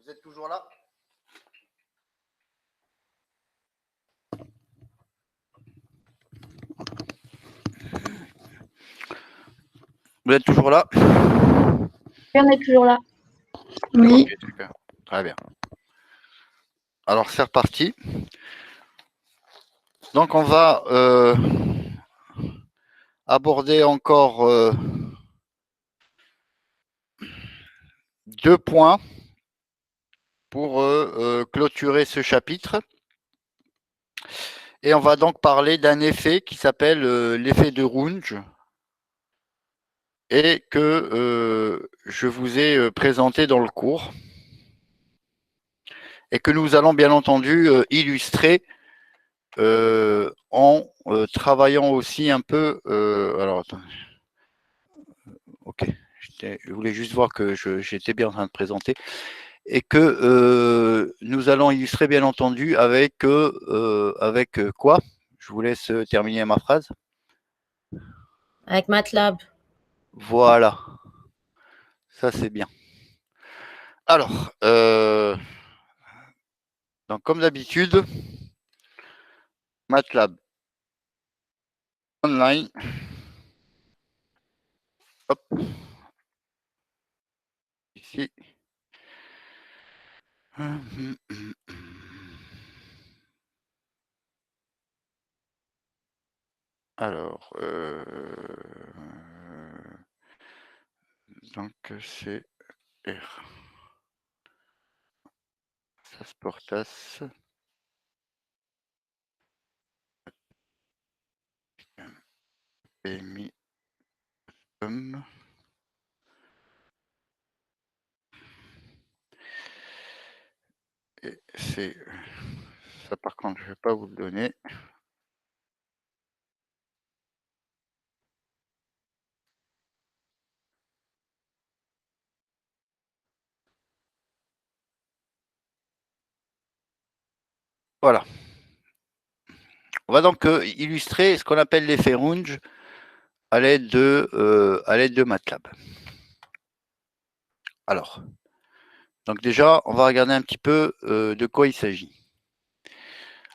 Vous êtes toujours là? Vous êtes toujours là? On est toujours là. Oui. Okay, super. Très bien. Alors, c'est reparti. Donc, on va aborder encore 2 points pour clôturer ce chapitre. Et on va donc parler d'un effet qui s'appelle l'effet de Runge et que je vous ai présenté dans le cours et que nous allons bien entendu illustrer en travaillant aussi un peu. Alors, attends. Ok, je voulais juste voir que j'étais bien en train de présenter et que nous allons illustrer bien entendu avec quoi? Je vous laisse terminer ma phrase. Avec MATLAB. Voilà, ça c'est bien. Alors, donc comme d'habitude, MATLAB online. Hop. Ici. Alors, donc c'est R. SAS Portas. PMI. Et c'est ça par contre, je ne vais pas vous le donner. Voilà. On va donc illustrer ce qu'on appelle l'effet Runge à l'aide de MATLAB. Alors, donc déjà, on va regarder un petit peu de quoi il s'agit.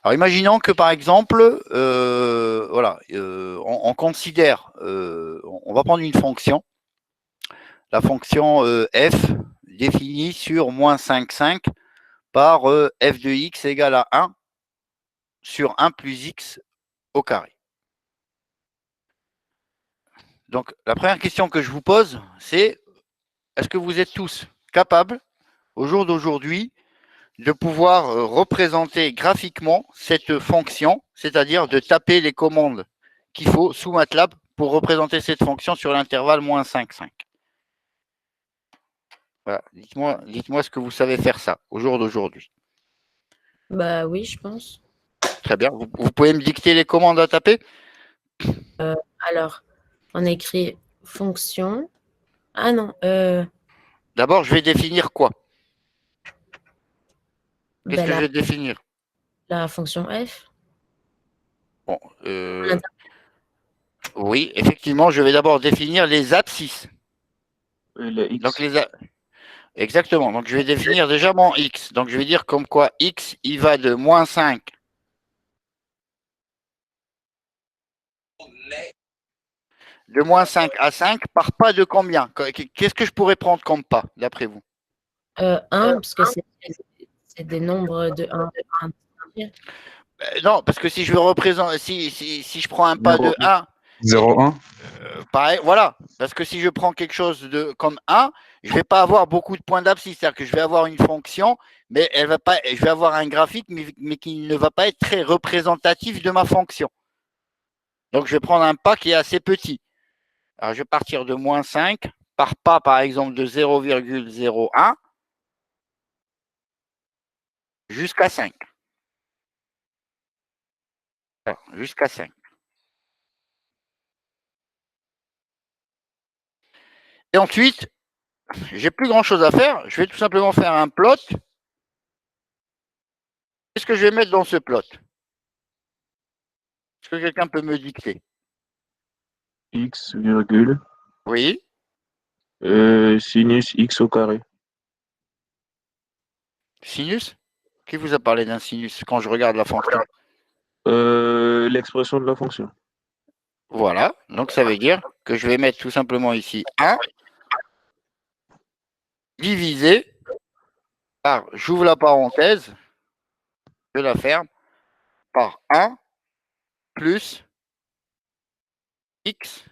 Alors, imaginons que par exemple, voilà, on considère, on va prendre une fonction, la fonction f définie sur moins 5,5 par f de x égale à 1 sur 1 plus x au carré. Donc, la première question que je vous pose, c'est est-ce que vous êtes tous capables, au jour d'aujourd'hui, de pouvoir représenter graphiquement cette fonction, c'est-à-dire de taper les commandes qu'il faut sous MATLAB pour représenter cette fonction sur l'intervalle moins 5,5. Voilà. Dites-moi ce que vous savez faire ça, au jour d'aujourd'hui. Bah oui, je pense. Très bien. Vous pouvez me dicter les commandes à taper? Alors, on écrit fonction. Ah non. D'abord, je vais définir quoi? Qu'est-ce Bah, que je vais définir? la fonction f. Bon, oui, effectivement, je vais d'abord définir les abscisses. Le X. Donc exactement. Donc je vais définir déjà mon x. Donc je vais dire comme quoi x, il va de moins 5 à 5 par pas de combien? Qu'est-ce que je pourrais prendre comme pas, d'après vous? 1, parce que c'est des nombres de 1 à 1. Non, parce que si je veux représenter, si je prends un pas de 1, 0,1. pareil, voilà. Parce que si je prends quelque chose de comme 1, je ne vais pas avoir beaucoup de points d'abscisse. C'est-à-dire que je vais avoir une fonction, mais elle va pas, je vais avoir un graphique, mais qui ne va pas être très représentatif de ma fonction. Donc, je vais prendre un pas qui est assez petit. Alors, je vais partir de moins 5 par pas, par exemple, de 0,01 jusqu'à 5. Jusqu'à 5. Et ensuite, j'ai plus grand chose à faire. Je vais tout simplement faire un plot. Qu'est-ce que je vais mettre dans ce plot? Est-ce que quelqu'un peut me dicter? X, virgule. Oui. Sinus X au carré. Sinus? Qui vous a parlé d'un sinus quand je regarde la fonction? L'expression de la fonction. Voilà, donc ça veut dire que je vais mettre tout simplement ici 1 divisé par, j'ouvre la parenthèse, je la ferme, par 1 plus x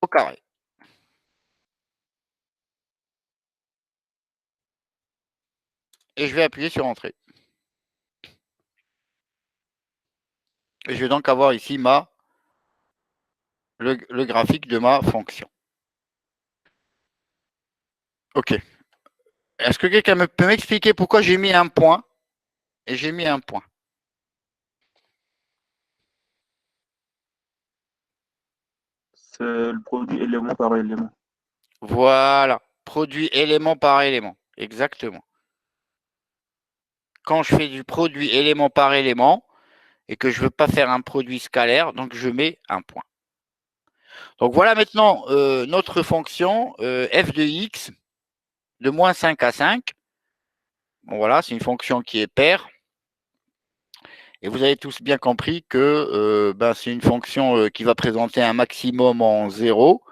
au carré. Et je vais appuyer sur Entrée. Et je vais donc avoir ici le graphique de ma fonction. OK. Est-ce que quelqu'un peut m'expliquer pourquoi j'ai mis un point et j'ai mis un point? C'est le produit élément par élément. Voilà. Produit élément par élément. Exactement. Quand je fais du produit élément par élément et que je ne veux pas faire un produit scalaire, donc je mets un point. Donc voilà maintenant notre fonction f de x de moins 5 à 5. Bon voilà, c'est une fonction qui est paire. Et vous avez tous bien compris que c'est une fonction qui va présenter un maximum en 0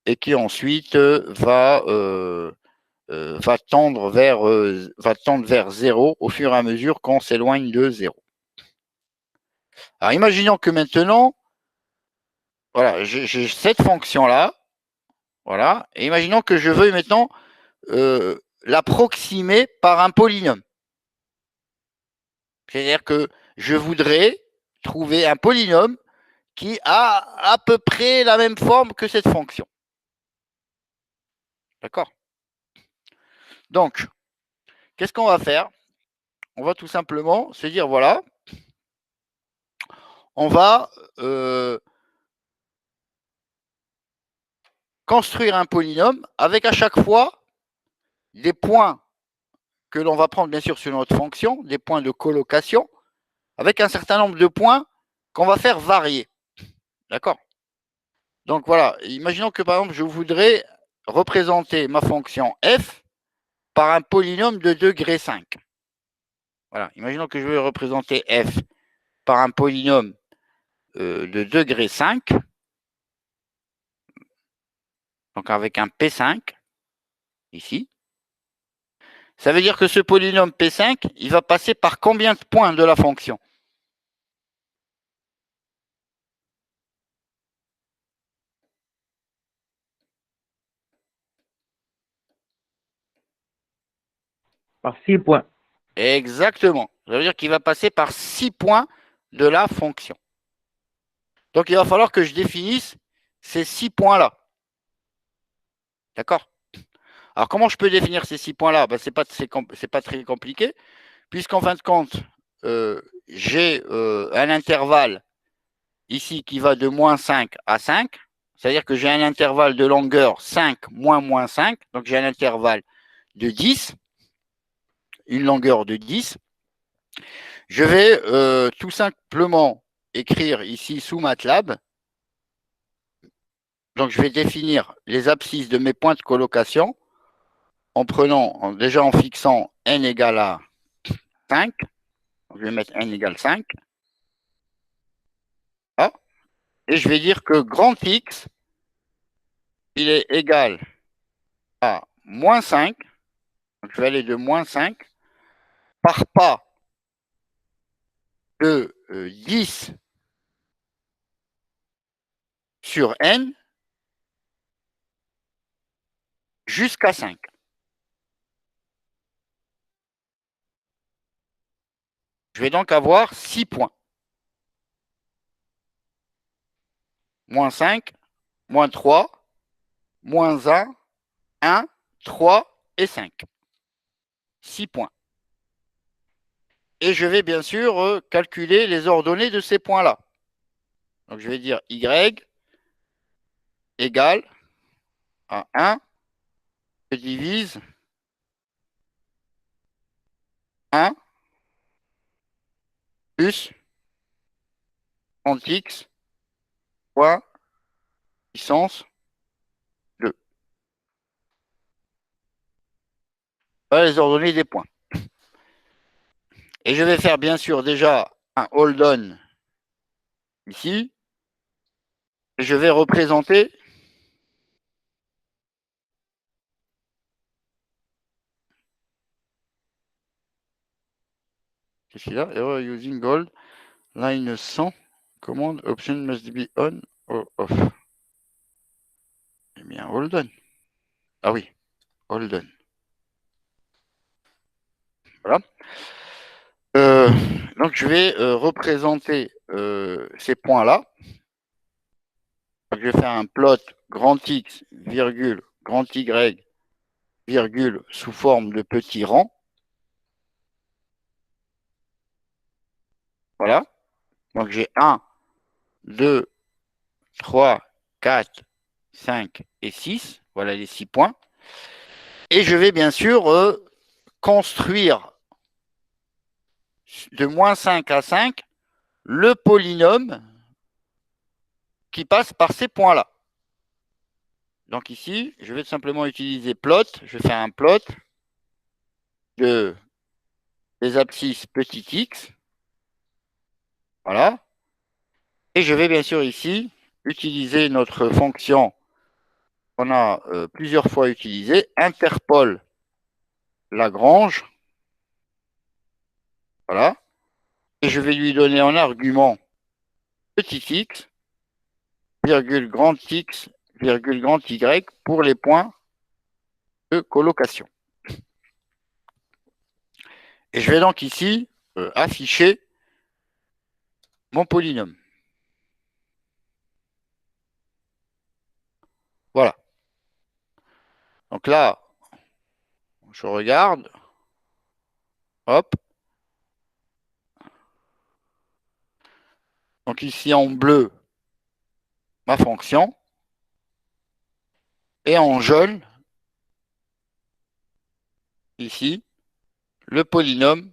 et qui ensuite va tendre vers 0 au fur et à mesure qu'on s'éloigne de 0. Alors imaginons que maintenant, voilà, j'ai cette fonction-là, voilà, et imaginons que je veuille maintenant l'approximer par un polynôme. C'est-à-dire que je voudrais trouver un polynôme qui a à peu près la même forme que cette fonction. D'accord? Donc, qu'est-ce qu'on va faire? On va tout simplement se dire, voilà, on va construire un polynôme avec à chaque fois des points que l'on va prendre bien sûr sur notre fonction, des points de colocation, avec un certain nombre de points qu'on va faire varier. D'accord? Donc voilà, imaginons que par exemple, je voudrais représenter ma fonction f par un polynôme de degré 5. Voilà, imaginons que je veux représenter f par un polynôme de degré 5, donc avec un P5, ici. Ça veut dire que ce polynôme P5, il va passer par combien de points de la fonction? Par 6 points. Exactement. Ça veut dire qu'il va passer par 6 points de la fonction. Donc, il va falloir que je définisse ces 6 points-là. D'accord? Alors, comment je peux définir ces 6 points-là? Ce n'est pas très compliqué, puisqu'en fin de compte, j'ai un intervalle ici qui va de moins 5 à 5. C'est-à-dire que j'ai un intervalle de longueur 5 moins 5. Donc, j'ai un intervalle de 10. Une longueur de 10. Je vais tout simplement écrire ici sous MATLAB. Donc, je vais définir les abscisses de mes points de colocation déjà en fixant n égale à 5. Donc, je vais mettre n égale 5. Ah, et je vais dire que grand X, il est égal à moins 5. Donc, je vais aller de moins 5 par pas de 10 sur n jusqu'à 5. Je vais donc avoir 6 points. Moins 5, moins 3, moins 1, 1, 3 et 5. 6 points. Et je vais bien sûr calculer les ordonnées de ces points-là. Donc je vais dire y égale à 1, je divise 1 plus 30x fois puissance 2. Voilà les ordonnées des points. Et je vais faire bien sûr déjà un hold on ici. Et je vais représenter qu'est-ce qu'il y a? Error using gold. Line 100. Command option must be on or off. Eh bien, hold on. Ah oui, hold on. Voilà. Donc, je vais représenter ces points-là. Je vais faire un plot grand X, virgule, grand Y, virgule, sous forme de petits rangs. Voilà. Donc, j'ai 1, 2, 3, 4, 5 et 6. Voilà les 6 points. Et je vais bien sûr construire de moins 5 à 5 le polynôme qui passe par ces points-là. Donc ici, je vais tout simplement utiliser plot. Je vais faire un plot des abscisses petit x. Voilà. Et je vais bien sûr ici utiliser notre fonction qu'on a plusieurs fois utilisée, interpole Lagrange. Voilà. Et je vais lui donner en argument petit x, virgule grand x, virgule grand y pour les points de colocation. Et je vais donc ici afficher mon polynôme. Voilà. Donc là, je regarde. Hop. Donc ici en bleu, ma fonction. Et en jaune, ici, le polynôme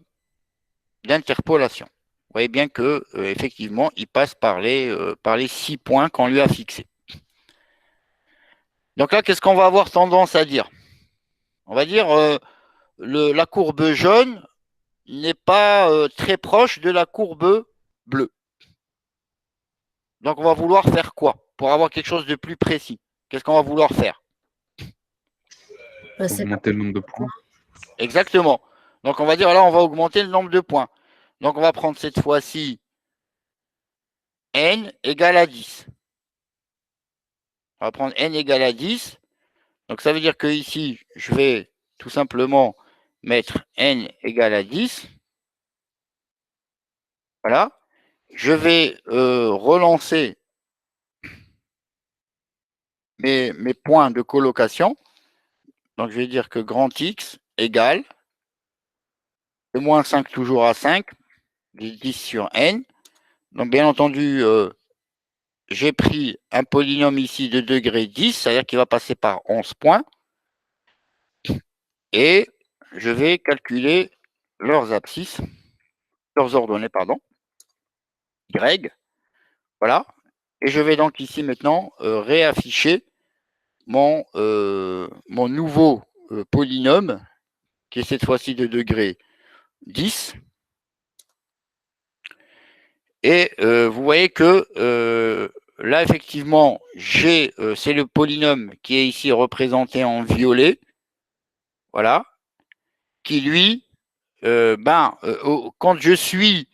d'interpolation. Vous voyez bien que effectivement, il passe par les 6 points qu'on lui a fixés. Donc là, qu'est-ce qu'on va avoir tendance à dire? On va dire la courbe jaune n'est pas très proche de la courbe bleue. Donc on va vouloir faire quoi pour avoir quelque chose de plus précis? Qu'est-ce qu'on va vouloir faire? Augmenter le nombre de points. Exactement. Donc on va dire là, on va augmenter le nombre de points. Donc on va prendre cette fois-ci n égale à 10. On va prendre n égale à 10. Donc ça veut dire que ici, je vais tout simplement mettre n égale à 10. Voilà. Je vais relancer mes points de colocation. Donc je vais dire que grand X égale de moins 5 toujours à 5, 10 sur n. Donc bien entendu, j'ai pris un polynôme ici de degré 10, c'est-à-dire qu'il va passer par 11 points. Et je vais calculer leurs abscisses, leurs ordonnées, pardon, Y. Voilà. Et je vais donc ici maintenant réafficher mon nouveau polynôme, qui est cette fois-ci de degré 10. Et vous voyez que là, effectivement, c'est le polynôme qui est ici représenté en violet. Voilà. Qui, lui, quand je suis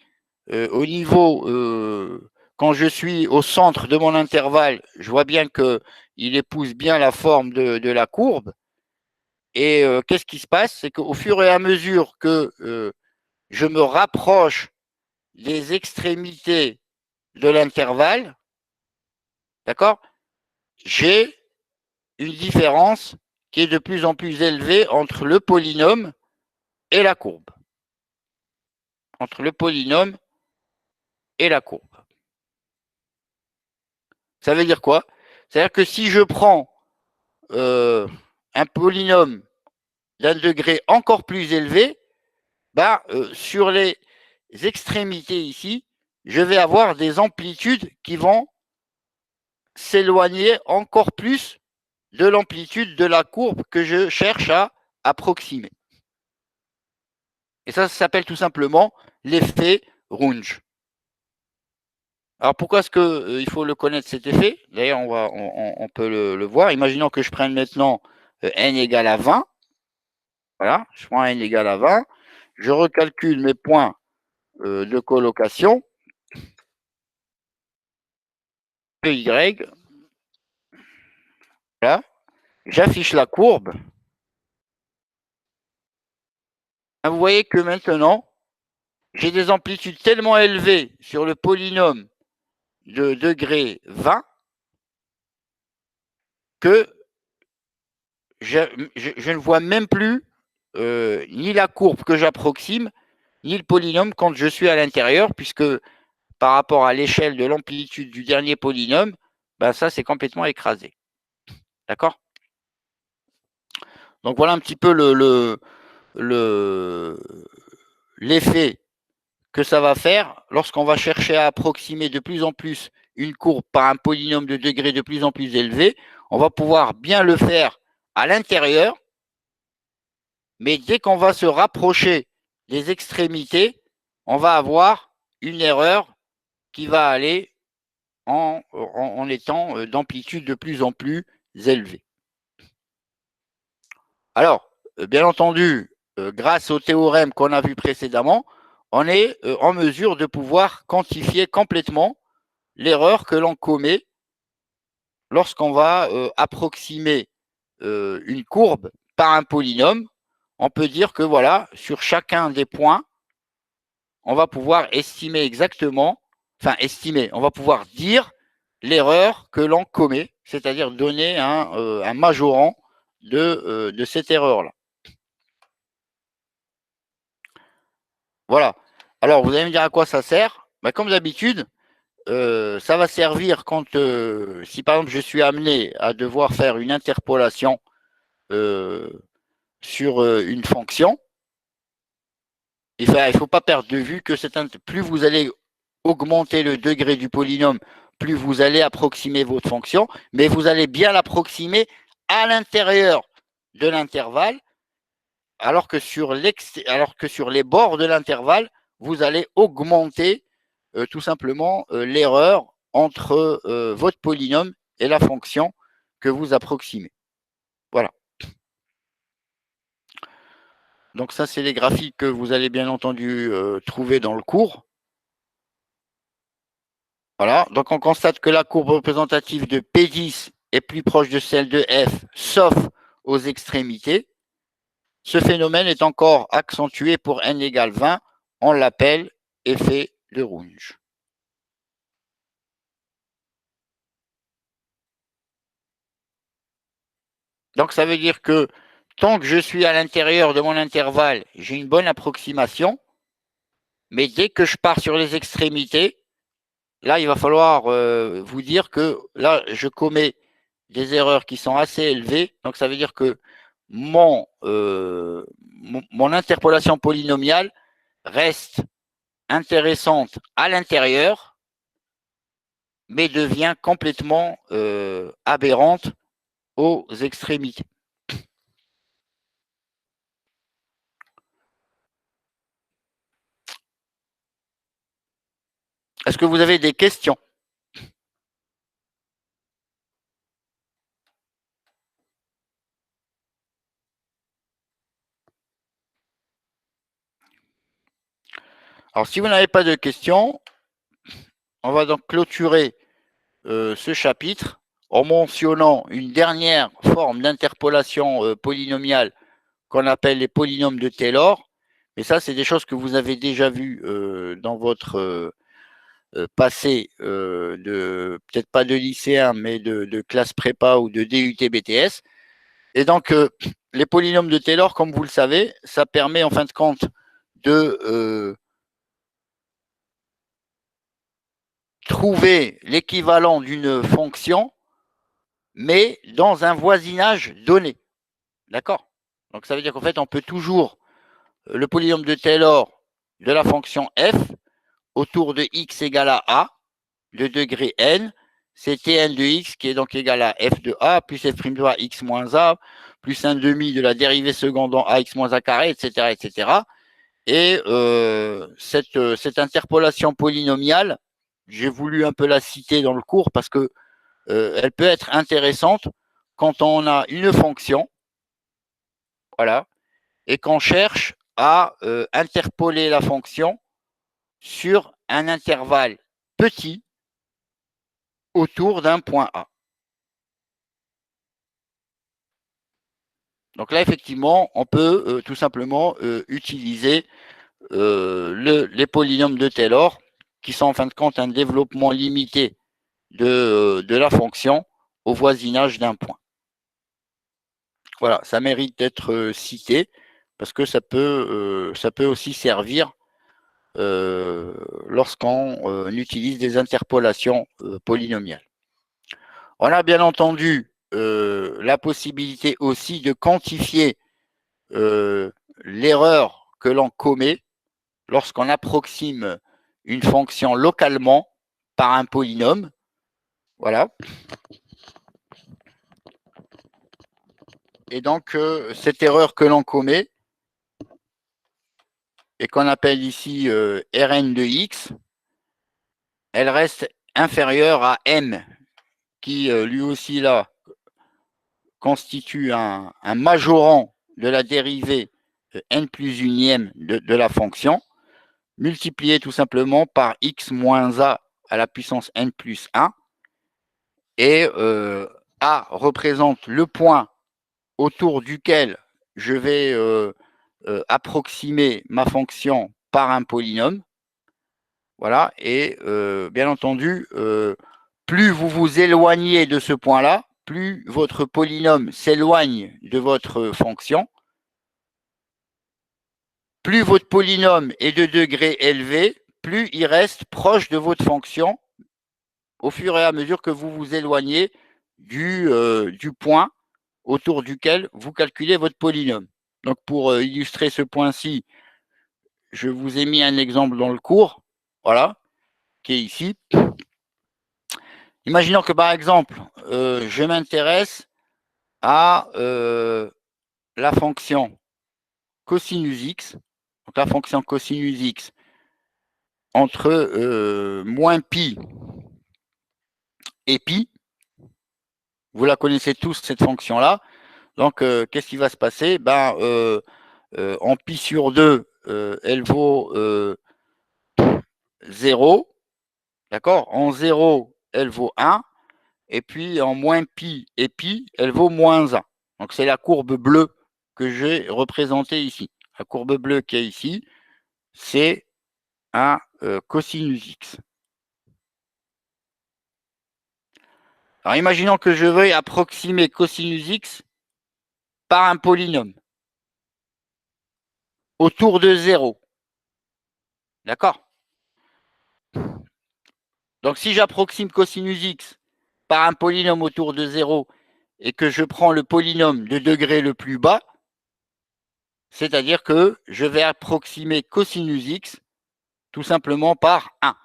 au niveau, quand je suis au centre de mon intervalle, je vois bien qu'il épouse bien la forme de la courbe. Et qu'est-ce qui se passe? C'est qu'au fur et à mesure que je me rapproche des extrémités de l'intervalle, d'accord, j'ai une différence qui est de plus en plus élevée entre le polynôme et la courbe. Entre le polynôme et la courbe. Ça veut dire quoi? C'est-à-dire que si je prends un polynôme d'un degré encore plus élevé, sur les extrémités ici, je vais avoir des amplitudes qui vont s'éloigner encore plus de l'amplitude de la courbe que je cherche à approximer. Et ça s'appelle tout simplement l'effet Runge. Alors pourquoi est-ce qu'il faut le connaître cet effet? D'ailleurs, on peut le voir. Imaginons que je prenne maintenant n égale à 20. Voilà, je prends n égale à 20. Je recalcule mes points de colocation. Py. Voilà. J'affiche la courbe. Vous voyez que maintenant, j'ai des amplitudes tellement élevées sur le polynôme de degré 20 que je ne vois même plus ni la courbe que j'approxime, ni le polynôme quand je suis à l'intérieur, puisque par rapport à l'échelle de l'amplitude du dernier polynôme, ben ça, c'est complètement écrasé. D'accord? Donc, voilà un petit peu l'effet que ça va faire lorsqu'on va chercher à approximer de plus en plus une courbe par un polynôme de degré de plus en plus élevé. On va pouvoir bien le faire à l'intérieur, mais dès qu'on va se rapprocher des extrémités, on va avoir une erreur qui va aller en étant d'amplitude de plus en plus élevée. Alors, bien entendu, grâce au théorème qu'on a vu précédemment, on est en mesure de pouvoir quantifier complètement l'erreur que l'on commet lorsqu'on va approximer une courbe par un polynôme. On peut dire que voilà, sur chacun des points, on va pouvoir estimer exactement, on va pouvoir dire l'erreur que l'on commet, c'est-à-dire donner un majorant de cette erreur-là. Voilà. Alors, vous allez me dire à quoi ça sert? Ben, comme d'habitude, ça va servir quand, si par exemple, je suis amené à devoir faire une interpolation sur une fonction. Il ne faut pas perdre de vue que plus vous allez augmenter le degré du polynôme, plus vous allez approximer votre fonction, mais vous allez bien l'approximer à l'intérieur de l'intervalle, alors que sur les bords de l'intervalle, vous allez augmenter tout simplement l'erreur entre votre polynôme et la fonction que vous approximez. Voilà. Donc ça, c'est les graphiques que vous allez bien entendu trouver dans le cours. Voilà, donc on constate que la courbe représentative de P10 est plus proche de celle de F, sauf aux extrémités. Ce phénomène est encore accentué pour n égale 20. On l'appelle effet de Runge. Donc ça veut dire que tant que je suis à l'intérieur de mon intervalle, j'ai une bonne approximation. Mais dès que je pars sur les extrémités, là, il va falloir vous dire que là, je commets des erreurs qui sont assez élevées. Donc, ça veut dire que mon interpolation polynomiale reste intéressante à l'intérieur, mais devient complètement aberrante aux extrémités. Est-ce que vous avez des questions? Alors, si vous n'avez pas de questions, on va donc clôturer ce chapitre en mentionnant une dernière forme d'interpolation polynomiale qu'on appelle les polynômes de Taylor. Mais ça, c'est des choses que vous avez déjà vues dans votre passé peut-être pas de lycéen, mais de classe prépa ou de DUT BTS. Et donc, les polynômes de Taylor, comme vous le savez, ça permet en fin de compte de trouver l'équivalent d'une fonction, mais dans un voisinage donné. D'accord? Donc, ça veut dire qu'en fait, on peut toujours, le polynôme de Taylor de la fonction f, autour de x égale à a, de degré n, c'est Tn de x qui est donc égal à f de a, plus f' de a, x moins a, plus 1 demi de la dérivée seconde en ax moins a carré, etc., etc. Et cette interpolation polynomiale, j'ai voulu un peu la citer dans le cours parce que elle peut être intéressante quand on a une fonction, voilà, et qu'on cherche à interpoler la fonction sur un intervalle petit autour d'un point A. Donc là, effectivement, on peut tout simplement utiliser les polynômes de Taylor, qui sont en fin de compte un développement limité de la fonction au voisinage d'un point. Voilà, ça mérite d'être cité parce que ça peut aussi servir lorsqu'on utilise des interpolations polynomiales. On a bien entendu la possibilité aussi de quantifier l'erreur que l'on commet lorsqu'on approxime une fonction localement par un polynôme. Voilà. Et donc, cette erreur que l'on commet, et qu'on appelle ici Rn de x, elle reste inférieure à m, qui lui aussi là constitue un majorant de la dérivée n plus unième de la fonction, multiplié tout simplement par x moins a à la puissance n plus 1, et a représente le point autour duquel je vais approximer ma fonction par un polynôme. Voilà, et bien entendu, plus vous vous éloignez de ce point-là, plus votre polynôme s'éloigne de votre fonction, plus votre polynôme est de degré élevé, plus il reste proche de votre fonction au fur et à mesure que vous vous éloignez du point autour duquel vous calculez votre polynôme. Donc, pour illustrer ce point-ci, je vous ai mis un exemple dans le cours, voilà, qui est ici. Imaginons que, par exemple, je m'intéresse à la fonction cosinus x, donc la fonction cosinus x entre moins pi et pi. Vous la connaissez tous, cette fonction-là. Donc, qu'est-ce qui va se passer? Ben, en pi sur 2, elle vaut 0. D'accord? En 0, elle vaut 1. Et puis, en moins pi et pi, elle vaut moins 1. Donc, c'est la courbe bleue que j'ai représentée ici. La courbe bleue qui est ici, c'est un cosinus x. Alors, imaginons que je veuille approximer cosinus x par un polynôme autour de 0. D'accord? Donc, si j'approxime cosinus x par un polynôme autour de 0 et que je prends le polynôme de degré le plus bas, c'est-à-dire que je vais approximer cosinus x tout simplement par 1.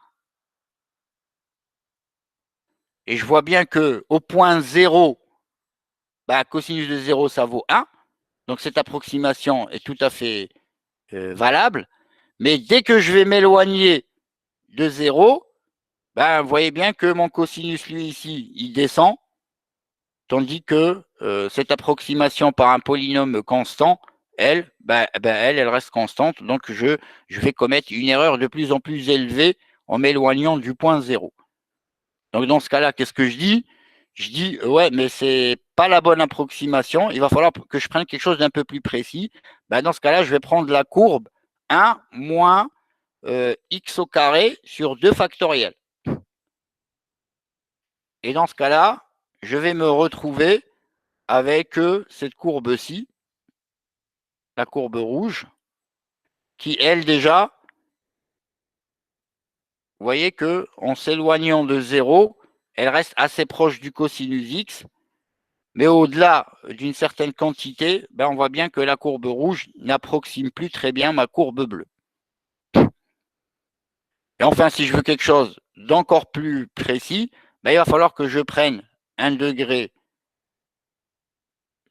Et je vois bien qu'au point 0, bah, cosinus de 0, ça vaut 1. Donc, cette approximation est tout à fait valable. Mais dès que je vais m'éloigner de 0, ben, vous voyez bien que mon cosinus, lui, ici, il descend. Tandis que cette approximation par un polynôme constant, elle reste constante. Donc, je vais commettre une erreur de plus en plus élevée en m'éloignant du point 0. Donc, dans ce cas-là, qu'est-ce que je dis? Je dis, ouais, mais c'est pas la bonne approximation. Il va falloir que je prenne quelque chose d'un peu plus précis. Ben, dans ce cas-là, je vais prendre la courbe 1 moins x au carré sur 2 factoriels. Et dans ce cas-là, je vais me retrouver avec cette courbe-ci, la courbe rouge, qui, elle, déjà, vous voyez qu'en s'éloignant de 0, elle reste assez proche du cosinus x, mais au-delà d'une certaine quantité, ben, on voit bien que la courbe rouge n'approxime plus très bien ma courbe bleue. Et enfin, si je veux quelque chose d'encore plus précis, ben, il va falloir que je prenne un degré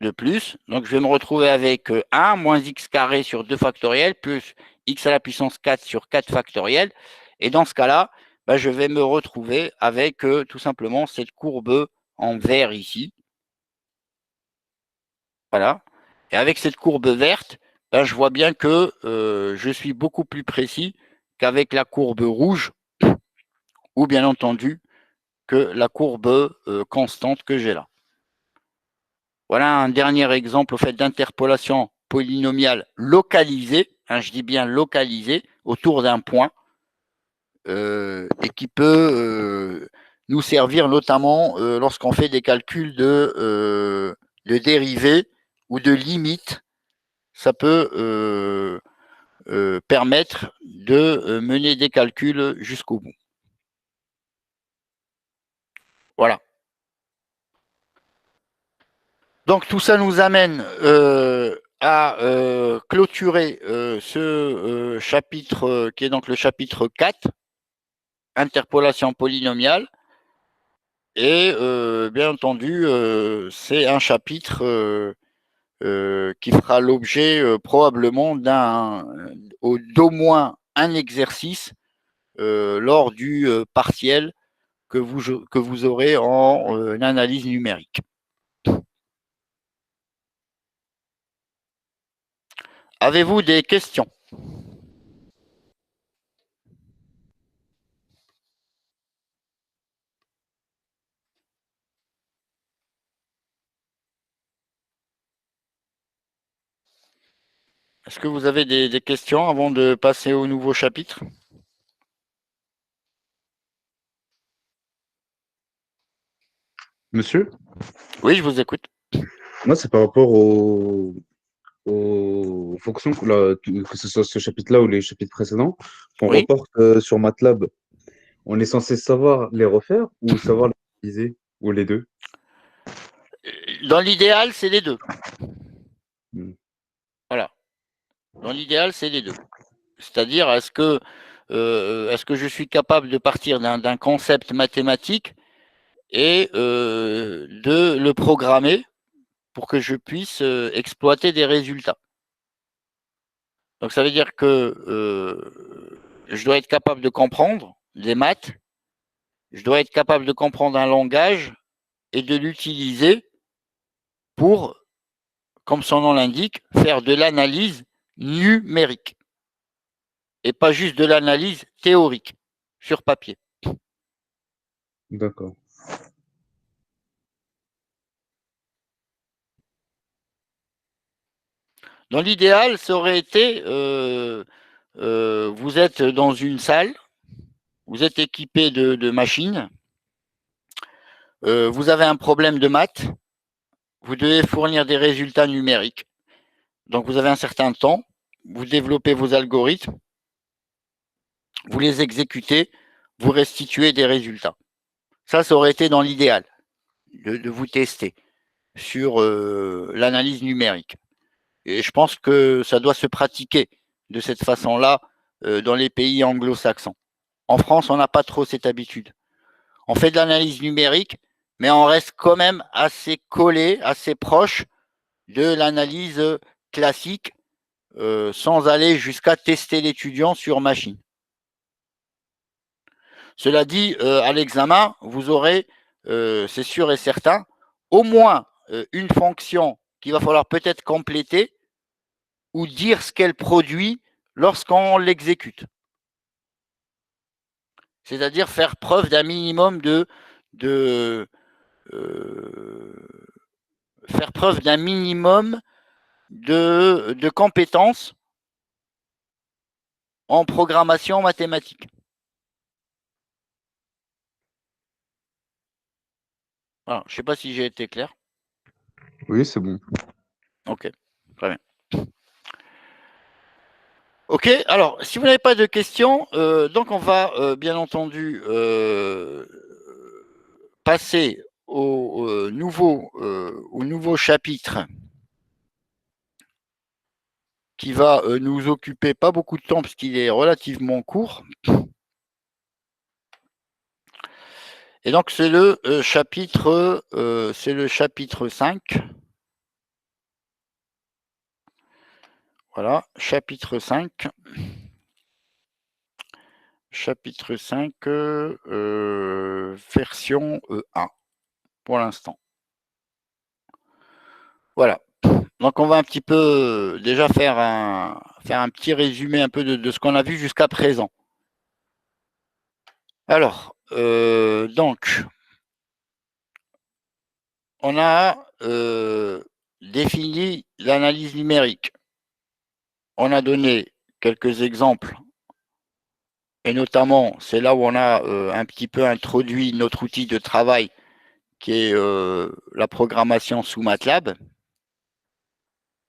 de plus. Donc, je vais me retrouver avec 1 moins x carré sur 2 factoriels plus x à la puissance 4 sur 4 factoriel. Et dans ce cas-là, ben, je vais me retrouver avec tout simplement cette courbe en vert ici. Voilà. Et avec cette courbe verte, ben, je vois bien que je suis beaucoup plus précis qu'avec la courbe rouge, ou bien entendu que la courbe constante que j'ai là. Voilà un dernier exemple au fait d'interpolation polynomiale localisée, hein, je dis bien localisée, autour d'un point, et qui peut nous servir notamment lorsqu'on fait des calculs de dérivés ou de limites. Ça peut permettre de mener des calculs jusqu'au bout. Voilà. Donc tout ça nous amène à clôturer ce chapitre qui est donc le chapitre 4, interpolation polynomiale. Et bien entendu, c'est un chapitre qui fera l'objet probablement d'au moins un exercice lors du partiel que vous aurez en analyse numérique. Avez-vous des questions? Est-ce que vous avez des questions avant de passer au nouveau chapitre? Monsieur, Oui, je vous écoute. moi, c'est par rapport aux fonctions, que ce soit ce chapitre-là ou les chapitres précédents, qu'on Oui. reporte sur MATLAB. On est censé savoir les refaire ou savoir les utiliser, ou les deux? Dans l'idéal, c'est les deux. Hmm. Voilà. Dans l'idéal, c'est les deux. C'est-à-dire, est-ce que je suis capable de partir d'un concept mathématique et de le programmer pour que je puisse exploiter des résultats. Donc ça veut dire que je dois être capable de comprendre des maths, je dois être capable de comprendre un langage et de l'utiliser pour, comme son nom l'indique, faire de l'analyse numérique et pas juste de l'analyse théorique sur papier. D'accord. Dans l'idéal, ça aurait été, vous êtes dans une salle, vous êtes équipé de machines, vous avez un problème de maths, vous devez fournir des résultats numériques. Donc vous avez un certain temps, vous développez vos algorithmes, vous les exécutez, vous restituez des résultats. Ça aurait été dans l'idéal de vous tester sur l'analyse numérique. Et je pense que ça doit se pratiquer de cette façon-là dans les pays anglo-saxons. En France, on n'a pas trop cette habitude. On fait de l'analyse numérique, mais on reste quand même assez collé, assez proche de l'analyse classique, sans aller jusqu'à tester l'étudiant sur machine. Cela dit, à l'examen, vous aurez, c'est sûr et certain, au moins une fonction qu'il va falloir peut-être compléter ou dire ce qu'elle produit lorsqu'on l'exécute. C'est-à-dire faire preuve d'un minimum faire preuve d'un minimum de compétences en programmation mathématique. Voilà, je ne sais pas si j'ai été clair. Oui, c'est bon. Ok, très bien. Ok, alors, si vous n'avez pas de questions, donc on va bien entendu passer au nouveau chapitre qui va nous occuper pas beaucoup de temps puisqu'il est relativement court. Et donc c'est le chapitre 5. Voilà, chapitre 5. chapitre 5, version 1, pour l'instant. Voilà. Donc, on va un petit peu déjà faire un petit résumé un peu de ce qu'on a vu jusqu'à présent. Alors, donc, on a défini l'analyse numérique. On a donné quelques exemples, et notamment, c'est là où on a un petit peu introduit notre outil de travail, qui est la programmation sous MATLAB.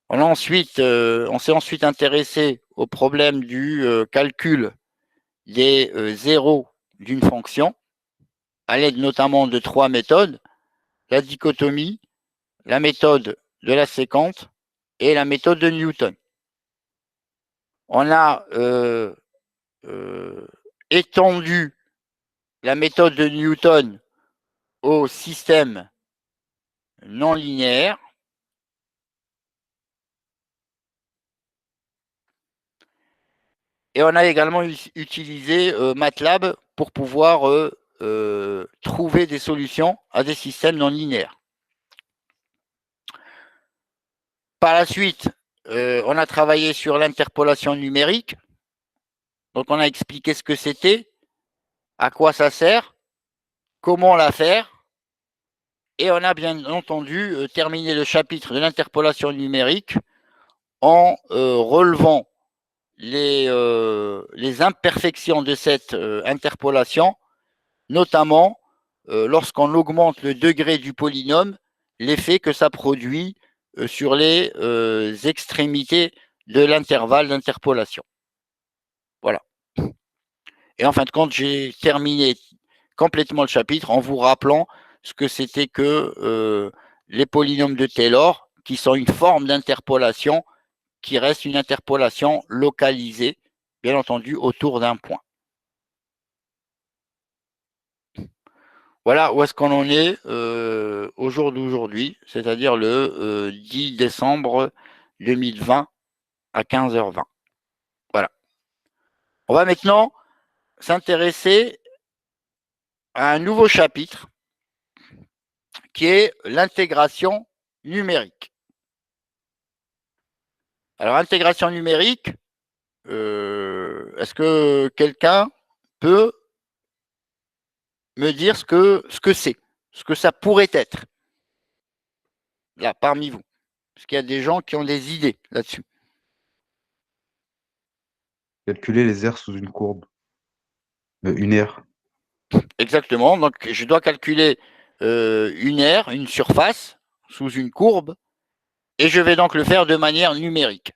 On s'est ensuite intéressé au problème du calcul des zéros d'une fonction, à l'aide notamment de 3 méthodes: la dichotomie, la méthode de la séquente et la méthode de Newton. On a étendu la méthode de Newton au système non linéaire. Et on a également utilisé MATLAB pour pouvoir trouver des solutions à des systèmes non linéaires. Par la suite, on a travaillé sur l'interpolation numérique. Donc, on a expliqué ce que c'était, à quoi ça sert, comment la faire. Et on a bien entendu terminé le chapitre de l'interpolation numérique en relevant les imperfections de cette interpolation, notamment lorsqu'on augmente le degré du polynôme, l'effet que ça produit sur les extrémités de l'intervalle d'interpolation. Voilà. Et en fin de compte, j'ai terminé complètement le chapitre en vous rappelant ce que c'était que les polynômes de Taylor, qui sont une forme d'interpolation qui reste une interpolation localisée, bien entendu, autour d'un point. Voilà où est-ce qu'on en est au jour d'aujourd'hui, c'est-à-dire le 10 décembre 2020 à 15h20. Voilà. On va maintenant s'intéresser à un nouveau chapitre qui est l'intégration numérique. Alors, intégration numérique, est-ce que quelqu'un peut me dire ce que c'est, ce que ça pourrait être, là, parmi vous? Parce qu'il y a des gens qui ont des idées là-dessus. Calculer les aires sous une courbe. Une aire. Exactement. Donc, je dois calculer une aire, une surface, sous une courbe, et je vais donc le faire de manière numérique.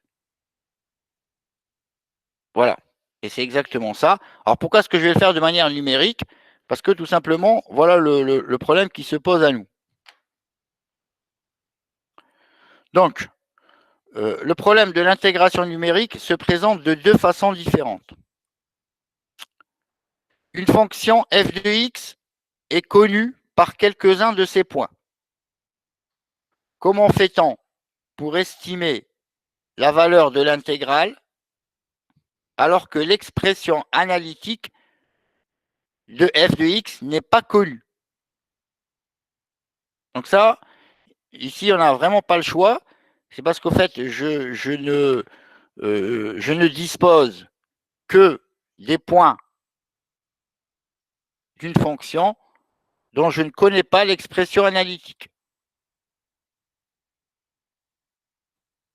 Voilà. Et c'est exactement ça. Alors, pourquoi est-ce que je vais le faire de manière numérique? Parce que tout simplement, voilà le problème qui se pose à nous. Donc, le problème de l'intégration numérique se présente de deux façons différentes. Une fonction f de x est connue par quelques-uns de ses points. Comment fait-on pour estimer la valeur de l'intégrale alors que l'expression analytique de f de x n'est pas connue? Donc ça, ici, on n'a vraiment pas le choix. C'est parce qu'au fait, je ne dispose que des points d'une fonction dont je ne connais pas l'expression analytique.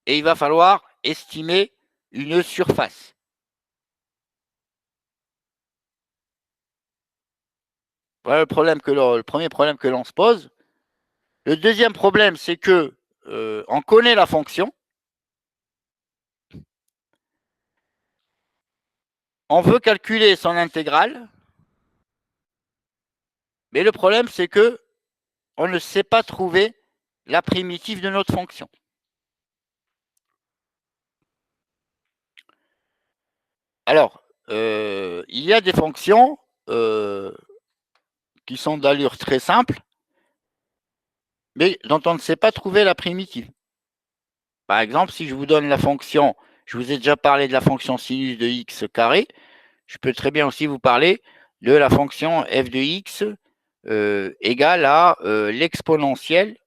Et il va falloir estimer une surface. Voilà le premier problème que l'on se pose. Le deuxième problème, c'est que on connaît la fonction. On veut calculer son intégrale. Mais le problème, c'est que on ne sait pas trouver la primitive de notre fonction. Alors, il y a des fonctions qui sont d'allure très simple, mais dont on ne sait pas trouver la primitive. Par exemple, si je vous donne la fonction, je vous ai déjà parlé de la fonction sinus de x carré, je peux très bien aussi vous parler de la fonction f de x égale à l'exponentielle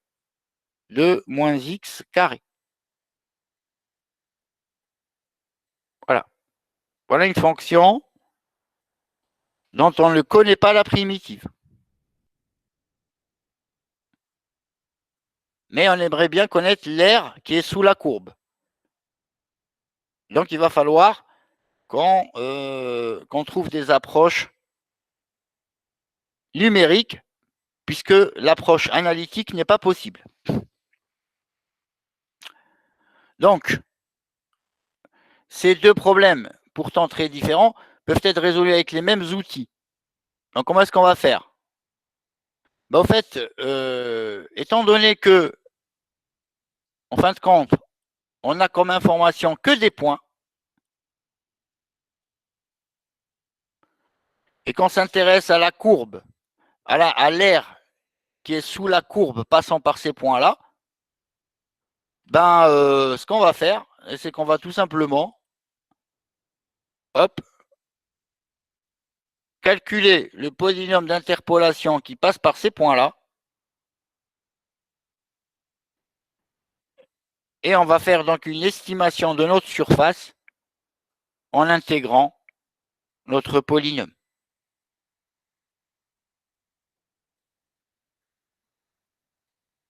de moins x carré. Voilà. Voilà une fonction dont on ne connaît pas la primitive. Mais on aimerait bien connaître l'aire qui est sous la courbe. Donc, il va falloir qu'on trouve des approches numériques, puisque l'approche analytique n'est pas possible. Donc, ces deux problèmes, pourtant très différents, peuvent être résolus avec les mêmes outils. Donc, comment est-ce qu'on va faire? Ben, en fait, étant donné que, en fin de compte, on a comme information que des points, et qu'on s'intéresse à la courbe, à l'aire qui est sous la courbe passant par ces points-là, ben, ce qu'on va faire, c'est qu'on va tout simplement calculer le polynôme d'interpolation qui passe par ces points-là, et on va faire donc une estimation de notre surface en intégrant notre polynôme.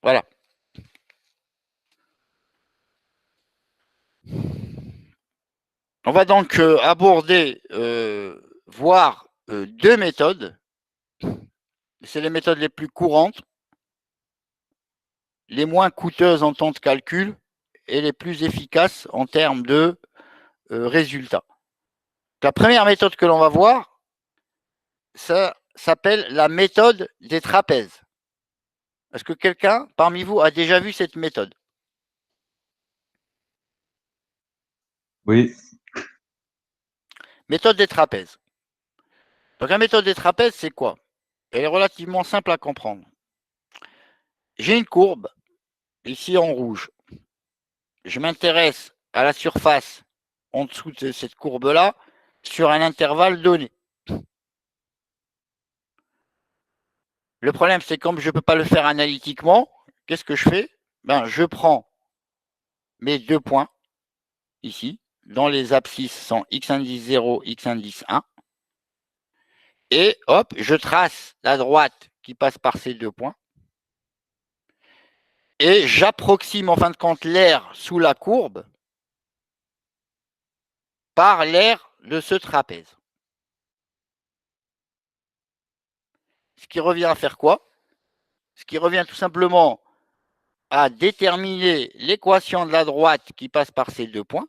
Voilà. On va donc aborder, voir deux méthodes. C'est les méthodes les plus courantes, les moins coûteuses en temps de calcul et les plus efficaces en termes de résultats. La première méthode que l'on va voir, ça s'appelle la méthode des trapèzes. Est-ce que quelqu'un parmi vous a déjà vu cette méthode? Oui. Méthode des trapèzes. Donc la méthode des trapèzes, c'est quoi? Elle est relativement simple à comprendre. J'ai une courbe, ici en rouge. Je m'intéresse à la surface en dessous de cette courbe-là sur un intervalle donné. Le problème, c'est comme je ne peux pas le faire analytiquement, qu'est-ce que je fais? Ben, je prends mes deux points, ici, dont les abscisses sont x indice 0, x indice 1, et hop, je trace la droite qui passe par ces deux points, et j'approxime en fin de compte l'aire sous la courbe par l'aire de ce trapèze. Ce qui revient à faire quoi? Ce qui revient tout simplement à déterminer l'équation de la droite qui passe par ces deux points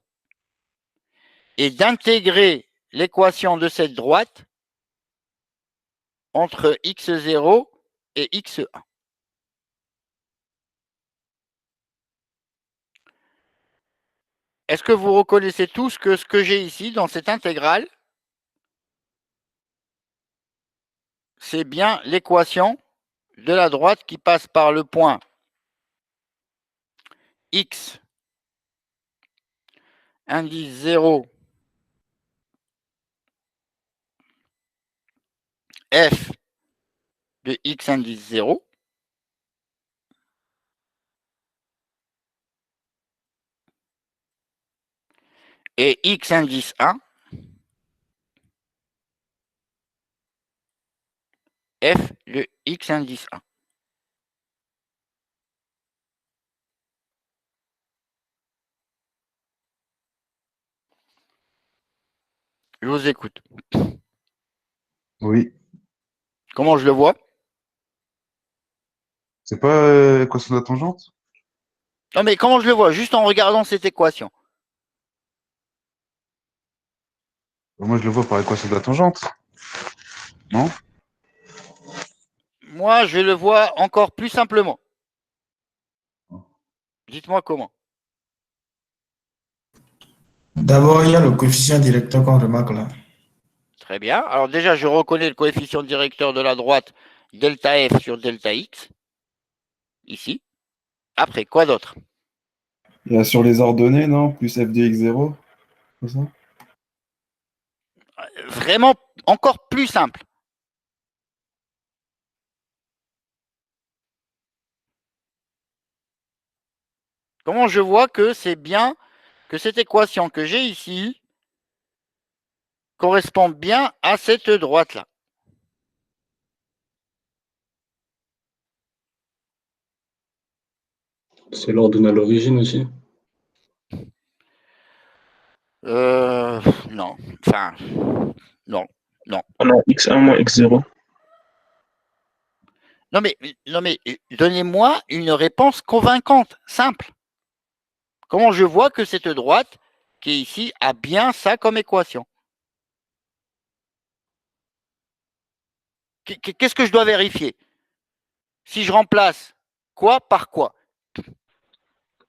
et d'intégrer l'équation de cette droite entre x0 et x1. Est-ce que vous reconnaissez tous que ce que j'ai ici dans cette intégrale, c'est bien l'équation de la droite qui passe par le point x indice 0 f de x indice 0 et x indice 1 f de x indice 1. Je vous écoute. Oui. Comment je le vois? C'est pas équation de la tangente? Non, mais comment je le vois? Juste en regardant cette équation. Moi, je le vois par équation de la tangente. Non? Moi, je le vois encore plus simplement. Dites-moi comment. D'abord, il y a le coefficient directeur qu'on remarque là. Très bien. Alors déjà, je reconnais le coefficient directeur de la droite, delta f sur delta x, ici. Après, quoi d'autre? Il y a sur les ordonnées, non? Plus f de x0, c'est ça? vraiment encore plus simple. Comment je vois que c'est bien, que cette équation que j'ai ici correspond bien à cette droite-là? C'est l'ordonnée à l'origine aussi. Non. Enfin, non. Ah non, x1 moins x0. Non mais donnez-moi une réponse convaincante, simple. Comment je vois que cette droite qui est ici a bien ça comme équation? Qu'est-ce que je dois vérifier? Si je remplace quoi par quoi?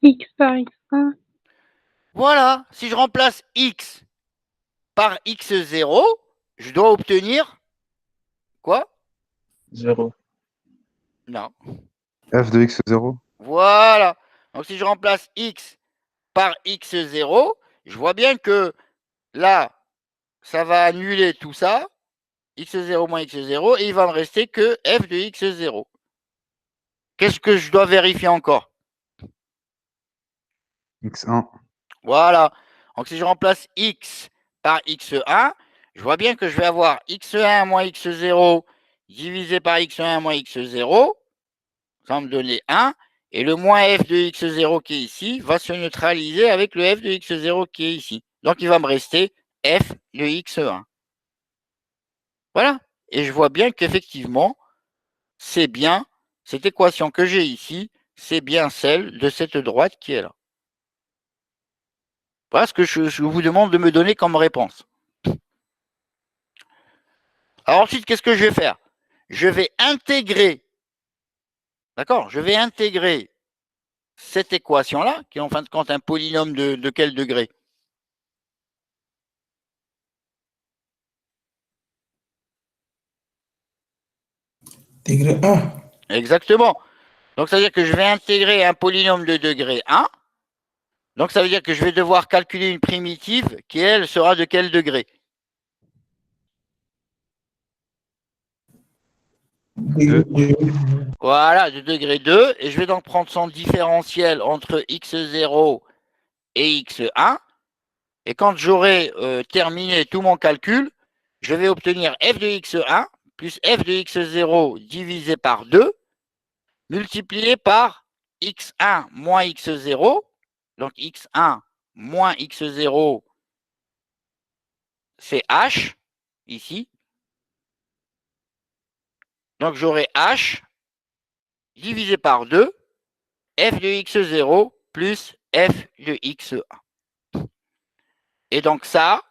X par X1. Voilà, si je remplace x par x0, je dois obtenir quoi? 0. Non. f de x0. Voilà. Donc si je remplace x par x0, je vois bien que là, ça va annuler tout ça, x0 moins x0, et il va me rester que f de x0. Qu'est-ce que je dois vérifier encore? x1. Voilà. Donc si je remplace x par x1, je vois bien que je vais avoir x1 moins x0 divisé par x1 moins x0, ça va me donner 1, et le moins f de x0 qui est ici va se neutraliser avec le f de x0 qui est ici. Donc il va me rester f de x1. Voilà. Et je vois bien qu'effectivement, c'est bien, cette équation que j'ai ici, c'est bien celle de cette droite qui est là. Voilà ce que je vous demande de me donner comme réponse. Alors ensuite, qu'est-ce que je vais faire? Je vais intégrer, d'accord? Je vais intégrer cette équation-là, qui est en fin de compte un polynôme de quel degré? Degré 1. Exactement. Donc ça veut dire que je vais intégrer un polynôme de degré 1. Donc ça veut dire que je vais devoir calculer une primitive qui, elle, sera de quel degré? Degré 2. Voilà, de degré 2. Et je vais donc prendre son différentiel entre x0 et x1. Et quand j'aurai terminé tout mon calcul, je vais obtenir f de x1 plus f de x0 divisé par 2, multiplié par x1 moins x0. Donc x1 moins x0, c'est h, ici. Donc j'aurai h divisé par 2, f de x0 plus f de x1. Et donc ça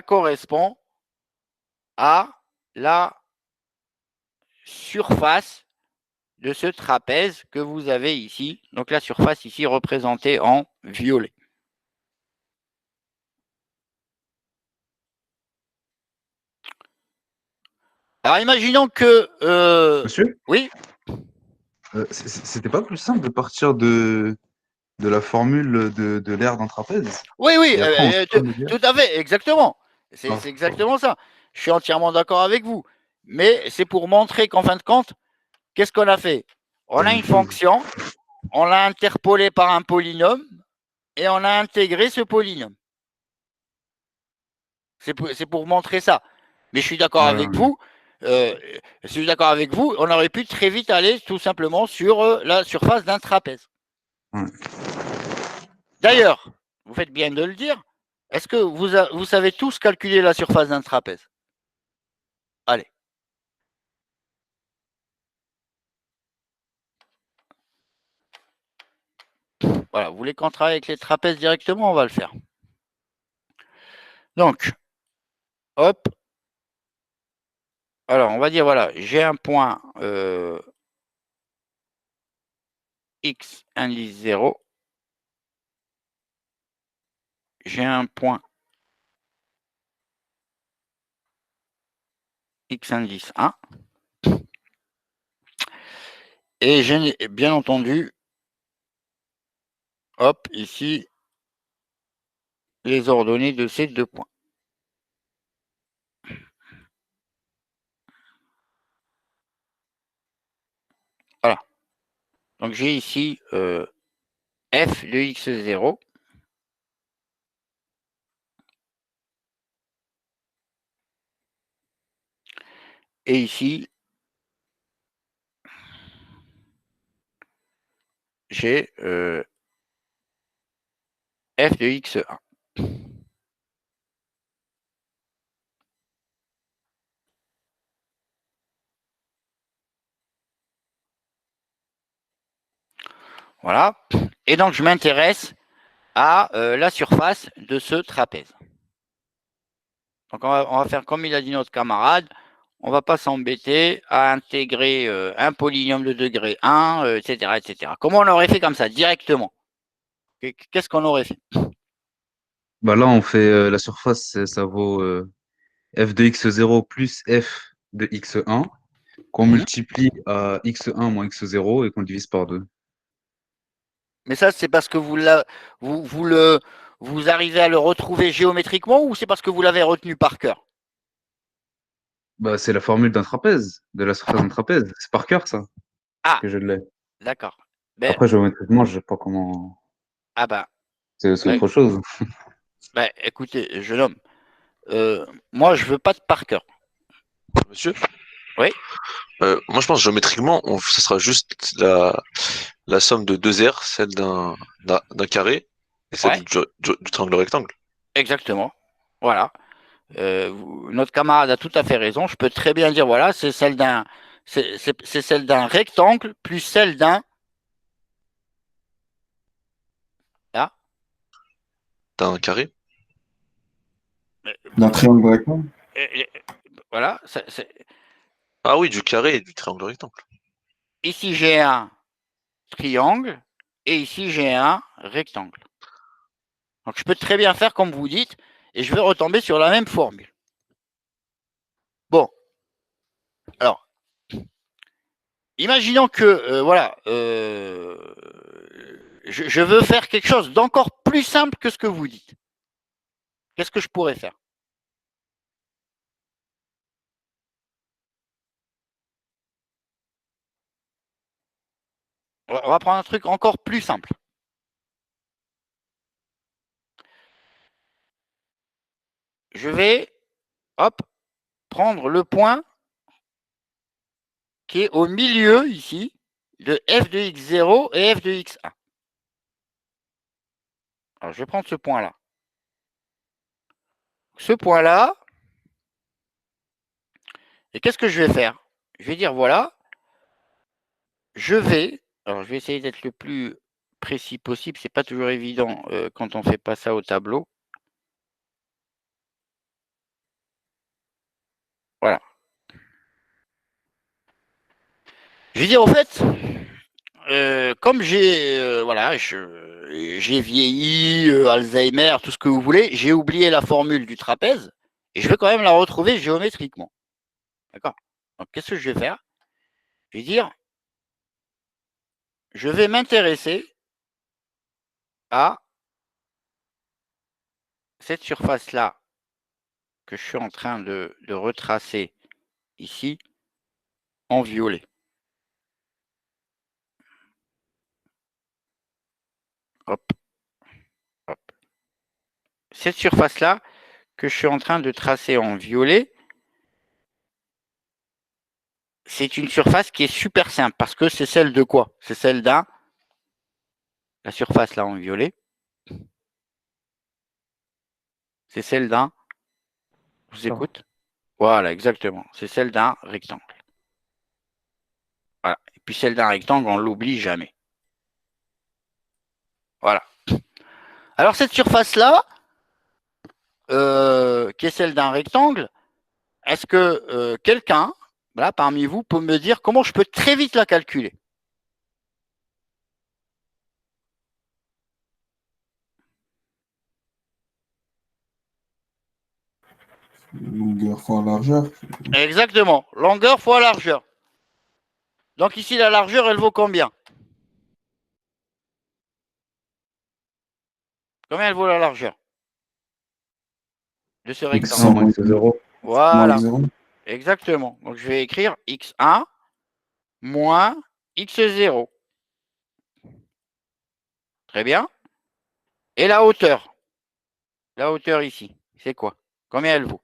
correspond à la surface de ce trapèze que vous avez ici. Donc la surface ici représentée en violet. Alors imaginons que... Monsieur, oui, c'était pas plus simple de partir de la formule de l'aire d'un trapèze? oui, Et après, on somme le diamètre. tout à fait, exactement. C'est Ah, exactement ça. Je suis entièrement d'accord avec vous. Mais c'est pour montrer qu'en fin de compte, qu'est-ce qu'on a fait? On a une fonction, on l'a interpolée par un polynôme et on a intégré ce polynôme. C'est pour montrer ça. Mais je suis d'accord avec vous. Je suis d'accord avec vous. On aurait pu très vite aller tout simplement sur la surface d'un trapèze. Ouais. D'ailleurs, vous faites bien de le dire. Est-ce que vous savez tous calculer la surface d'un trapèze? Allez. Voilà, vous voulez qu'on travaille avec les trapèzes directement, on va le faire. Donc, hop. Alors, on va dire, voilà, j'ai un point X indice 0. J'ai un point X indice 1. Et j'ai bien entendu, hop, ici, les ordonnées de ces deux points. Voilà. Donc j'ai ici f de x0 et ici j'ai f de x1. Voilà. Et donc je m'intéresse à la surface de ce trapèze. Donc on va faire comme il a dit notre camarade. On ne va pas s'embêter à intégrer un polynôme de degré 1, etc., etc. Comment on aurait fait comme ça, directement? Qu'est-ce qu'on aurait fait? Bah là, on fait la surface, ça vaut f de x0 plus f de x1 qu'on multiplie à x1 moins x0 et qu'on divise par 2. Mais ça, c'est parce que vous arrivez à le retrouver géométriquement ou c'est parce que vous l'avez retenu par cœur? Bah, c'est la formule d'un trapèze, de la surface d'un trapèze. C'est par cœur, ça, Ah, que je l'ai. d'accord. Ben, Après, géométriquement, je sais pas comment. ah bah, C'est autre chose. écoutez, jeune homme, moi, je veux pas de par cœur. Monsieur? Oui. Moi, je pense géométriquement, ça sera juste la somme de deux aires, celle d'un carré et celle du triangle rectangle. Exactement. Voilà. Notre camarade a tout à fait raison. Je peux très bien dire, voilà, c'est celle d'un rectangle plus celle d'un. Là. D'un carré. D'un triangle rectangle. Voilà. Ah oui, du carré et du triangle rectangle. Ici, j'ai un triangle et ici, j'ai un rectangle. Donc, je peux très bien faire comme vous dites et je vais retomber sur la même formule. Bon. Alors, imaginons que, voilà, je veux faire quelque chose d'encore plus simple que ce que vous dites. Qu'est-ce que je pourrais faire? On va prendre un truc encore plus simple. Je vais, hop, prendre le point qui est au milieu ici de f de x0 et f de x1. Alors, je vais prendre ce point-là. Ce point-là, et qu'est-ce que je vais faire? Je vais dire, voilà, alors je vais essayer d'être le plus précis possible, c'est pas toujours évident quand on ne fait pas ça au tableau. Voilà. Je vais dire, au fait, comme j'ai voilà, j'ai vieilli, Alzheimer, tout ce que vous voulez, j'ai oublié la formule du trapèze et je vais quand même la retrouver géométriquement. D'accord? Donc, qu'est-ce que je vais faire? Je vais dire, je vais m'intéresser à cette surface-là que je suis en train de retracer ici en violet. Hop, hop. Cette surface-là que je suis en train de tracer en violet, c'est une surface qui est super simple parce que c'est celle de quoi? C'est celle d'un, la surface là en violet, c'est celle d'un, je vous écoute. Voilà, exactement, c'est celle d'un rectangle. Voilà, et puis celle d'un rectangle, on ne l'oublie jamais. Voilà. Alors cette surface-là, qui est celle d'un rectangle, est-ce que quelqu'un, voilà, parmi vous, peut me dire comment je peux très vite la calculer? Longueur fois largeur. Exactement, longueur fois largeur. Donc ici, la largeur, elle vaut combien? Combien elle vaut la largeur de ce rectangle? X1 moins x0. Voilà, Moins 0. exactement. Donc je vais écrire x1 moins x0. Très bien. Et la hauteur ici, c'est quoi? Combien elle vaut?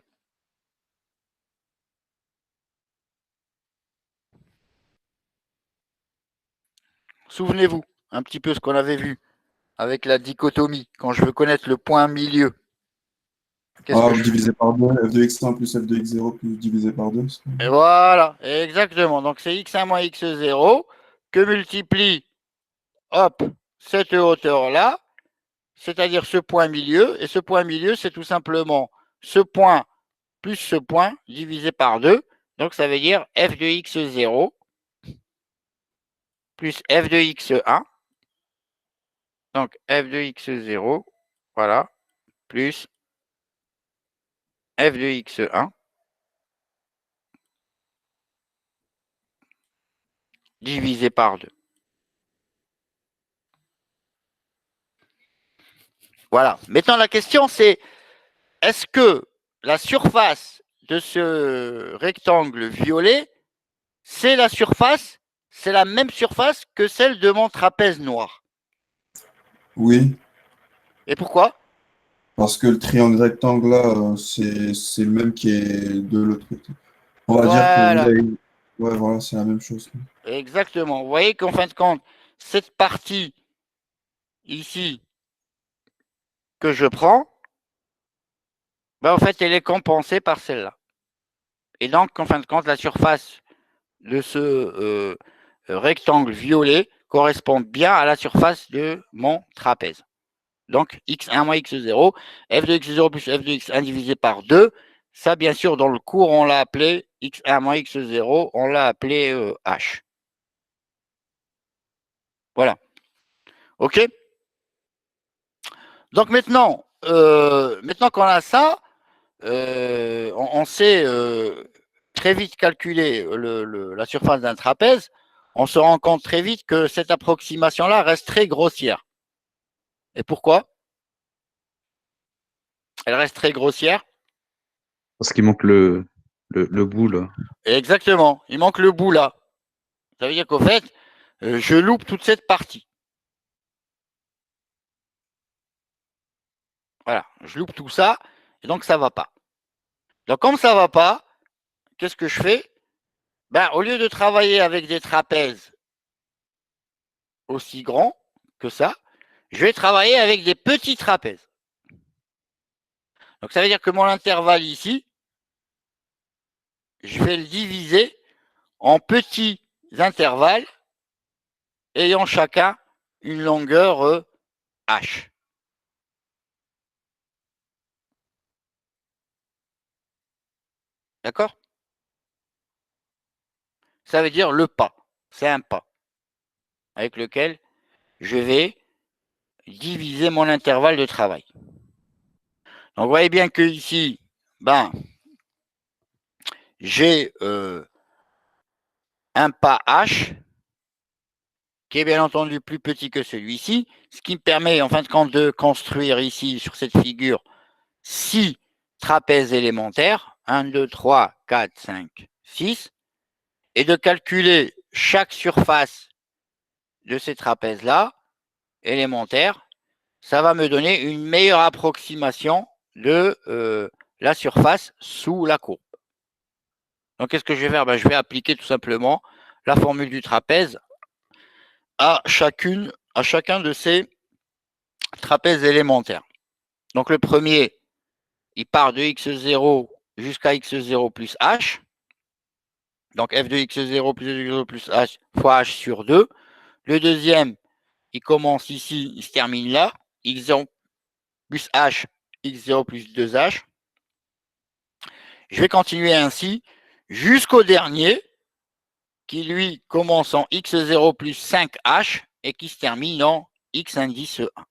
Souvenez-vous un petit peu ce qu'on avait vu avec la dichotomie, quand je veux connaître le point milieu. Qu'est-ce que je fais? Divisé par 2, f de x1 plus f de x0 plus divisé par 2. Et voilà, exactement. Donc c'est x1 moins x0 que multiplie, hop, cette hauteur-là, c'est-à-dire ce point milieu. Et ce point milieu, c'est tout simplement ce point plus ce point divisé par 2. Donc ça veut dire f de x0 plus f de x1. Donc f de x0, voilà, plus f de x1 divisé par 2. Voilà. Maintenant, la question, c'est est-ce que la surface de ce rectangle violet, c'est la même surface que celle de mon trapèze noir? Oui, Et pourquoi? parce que le triangle rectangle là, c'est le même qui est de l'autre côté. On va dire que Voilà, ouais, voilà, c'est la même chose. exactement. Vous voyez qu'en fin de compte, cette partie ici que je prends, ben, en fait, elle est compensée par celle-là. Et donc, en fin de compte, la surface de ce rectangle violet correspond bien à la surface de mon trapèze. Donc, x1 moins x0, f de x0 plus f de x1 divisé par 2. Ça, bien sûr, dans le cours, on l'a appelé x1 moins x0, on l'a appelé h. Voilà. OK? Donc, maintenant qu'on a ça, on sait très vite calculer la surface d'un trapèze. On se rend compte très vite que cette approximation-là reste très grossière. Et pourquoi? Elle reste très grossière. Parce qu'il manque le bout, là. Exactement. Il manque le bout là. Ça veut dire qu'au fait, je loupe toute cette partie. Voilà. Je loupe tout ça. Et donc, ça ne va pas. Donc, comme ça ne va pas, qu'est-ce que je fais? Ben, au lieu de travailler avec des trapèzes aussi grands que ça, je vais travailler avec des petits trapèzes. Donc, ça veut dire que mon intervalle ici, je vais le diviser en petits intervalles ayant chacun une longueur h. D'accord? Ça veut dire le pas. C'est un pas avec lequel je vais diviser mon intervalle de travail. Donc, vous voyez bien que ici, ben, j'ai un pas h qui est bien entendu plus petit que celui-ci, ce qui me permet en fin de compte de construire ici sur cette figure 6 trapèzes élémentaires, 1, 2, 3, 4, 5, 6, et de calculer chaque surface de ces trapèzes-là, élémentaires. Ça va me donner une meilleure approximation de la surface sous la courbe. Donc, qu'est-ce que je vais faire? Ben, je vais appliquer tout simplement la formule du trapèze à chacun de ces trapèzes élémentaires. Donc, le premier, il part de x0 jusqu'à x0 plus h. Donc, f de x0 plus x0 plus h fois h sur 2. Le deuxième, il commence ici, il se termine là. x0 plus h, x0 plus 2h. Je vais continuer ainsi jusqu'au dernier, qui lui commence en x0 plus 5h et qui se termine en x indice 1.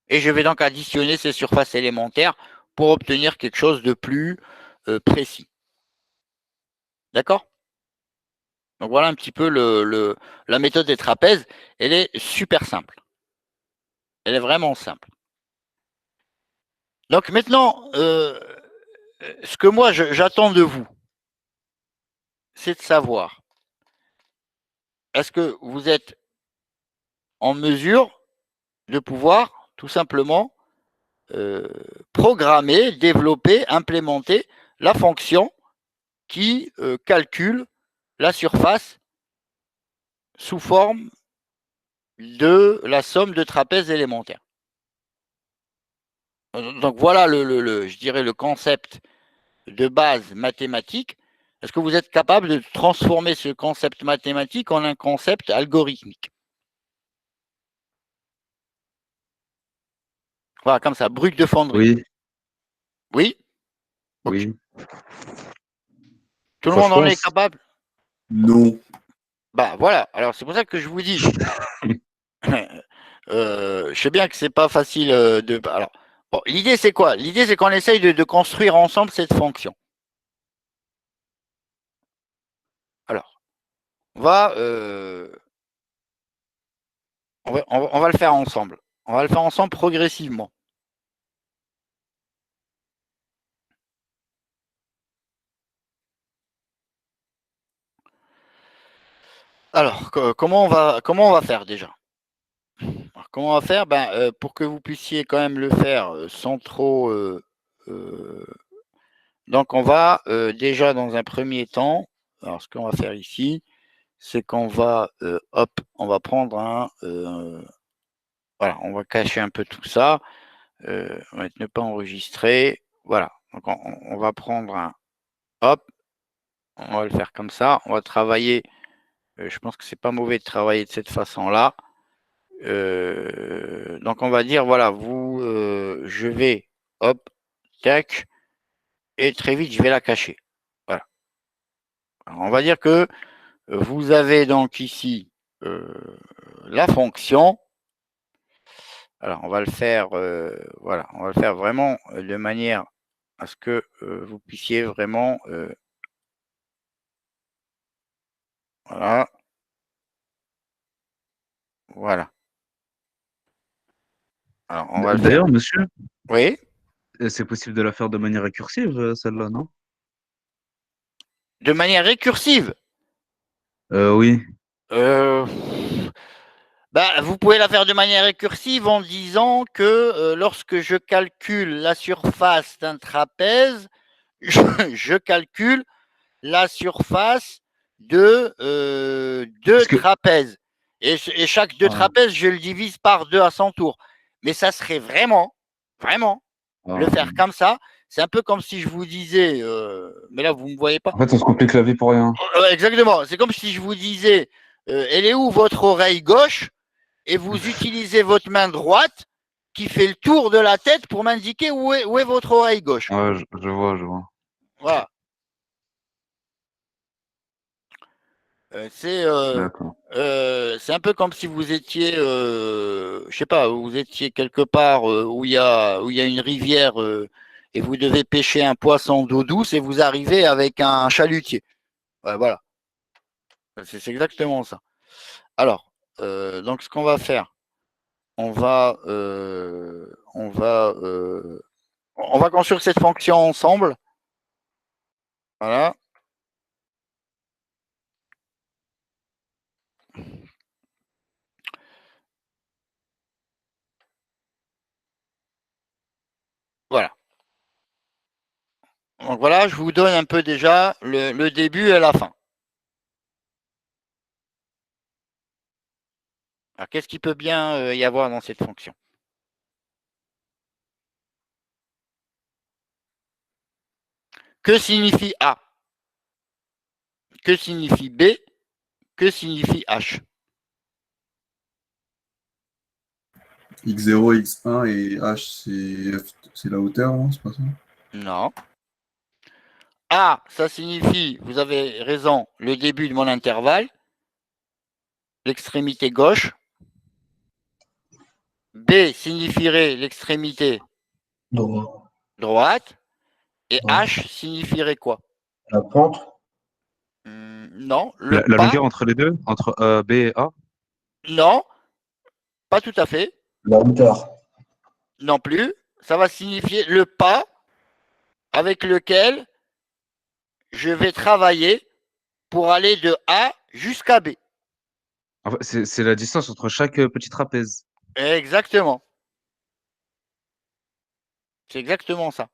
Et je vais donc additionner ces surfaces élémentaires pour obtenir quelque chose de plus précis. D'accord? Donc voilà un petit peu la méthode des trapèzes. Elle est super simple. Elle est vraiment simple. Donc maintenant, ce que moi j'attends de vous, c'est de savoir est-ce que vous êtes en mesure de pouvoir tout simplement programmer, développer, implémenter la fonction qui calcule la surface sous forme de la somme de trapèzes élémentaires. Donc voilà je dirais le concept de base mathématique. Est-ce que vous êtes capable de transformer ce concept mathématique en un concept algorithmique? Voilà, comme ça, brut de fonderie. Oui, Oui? oui. Tout le Enfin, monde je en est pense. capable? Non. Bah voilà, alors c'est pour ça que je vous dis. Je sais bien que c'est pas facile de. Alors, bon, l'idée c'est quoi? L'idée c'est qu'on essaye de construire ensemble cette fonction. Alors, on va, on va le faire ensemble. On va le faire ensemble progressivement. Alors, comment on va faire déjà? Alors, comment on va faire? Pour que vous puissiez quand même le faire sans trop. Donc, on va déjà dans un premier temps. Alors, ce qu'on va faire ici, c'est qu'on va, on va prendre un. Voilà, on va cacher un peu tout ça. On va ne pas enregistrer. Voilà. Donc, on va prendre un. Hop. On va le faire comme ça. On va travailler. Je pense que c'est pas mauvais de travailler de cette façon-là. Donc on va dire voilà, je vais hop, tac, et très vite je vais la cacher. Voilà. Alors, on va dire que vous avez donc ici la fonction. Alors on va le faire, voilà, on va le faire vraiment de manière à ce que vous puissiez vraiment, voilà, voilà. Alors on va le faire. D'ailleurs, monsieur, Oui. c'est possible de la faire de manière récursive, celle-là, non? De manière récursive. Oui. Vous pouvez la faire de manière récursive en disant que lorsque je calcule la surface d'un trapèze, je calcule la surface de deux trapèzes. Et chaque deux trapèzes, je le divise par 2 à son tour. Mais ça serait vraiment le faire comme ça. C'est un peu comme si je vous disais, mais là, vous ne me voyez pas. En fait, on se complique la vie pour rien. Exactement. C'est comme si je vous disais, elle est où votre oreille gauche? Et vous utilisez votre main droite qui fait le tour de la tête pour m'indiquer où est votre oreille gauche. Ouais, je vois. Voilà. C'est un peu comme si vous étiez, je sais pas, vous étiez quelque part où il y a une rivière et vous devez pêcher un poisson d'eau douce et vous arrivez avec un chalutier. Ouais, voilà. C'est exactement ça. Alors, donc ce qu'on va faire, on va construire cette fonction ensemble. Voilà. Voilà. Donc voilà, je vous donne un peu déjà le début et la fin. Alors, qu'est-ce qu'il peut bien y avoir dans cette fonction? Que signifie A? Que signifie B? Que signifie H? X0, X1 et H, c'est la hauteur, non? C'est pas ça? Non. A, ça signifie, vous avez raison, le début de mon intervalle, l'extrémité gauche. B signifierait l'extrémité droite. Et H signifierait quoi? La pente. Non. La longueur entre les deux? Entre B et A? Non, pas tout à fait. La hauteur. Non plus. Ça va signifier le pas avec lequel je vais travailler pour aller de A jusqu'à B. En fait, c'est la distance entre chaque petit trapèze. Exactement. C'est exactement ça.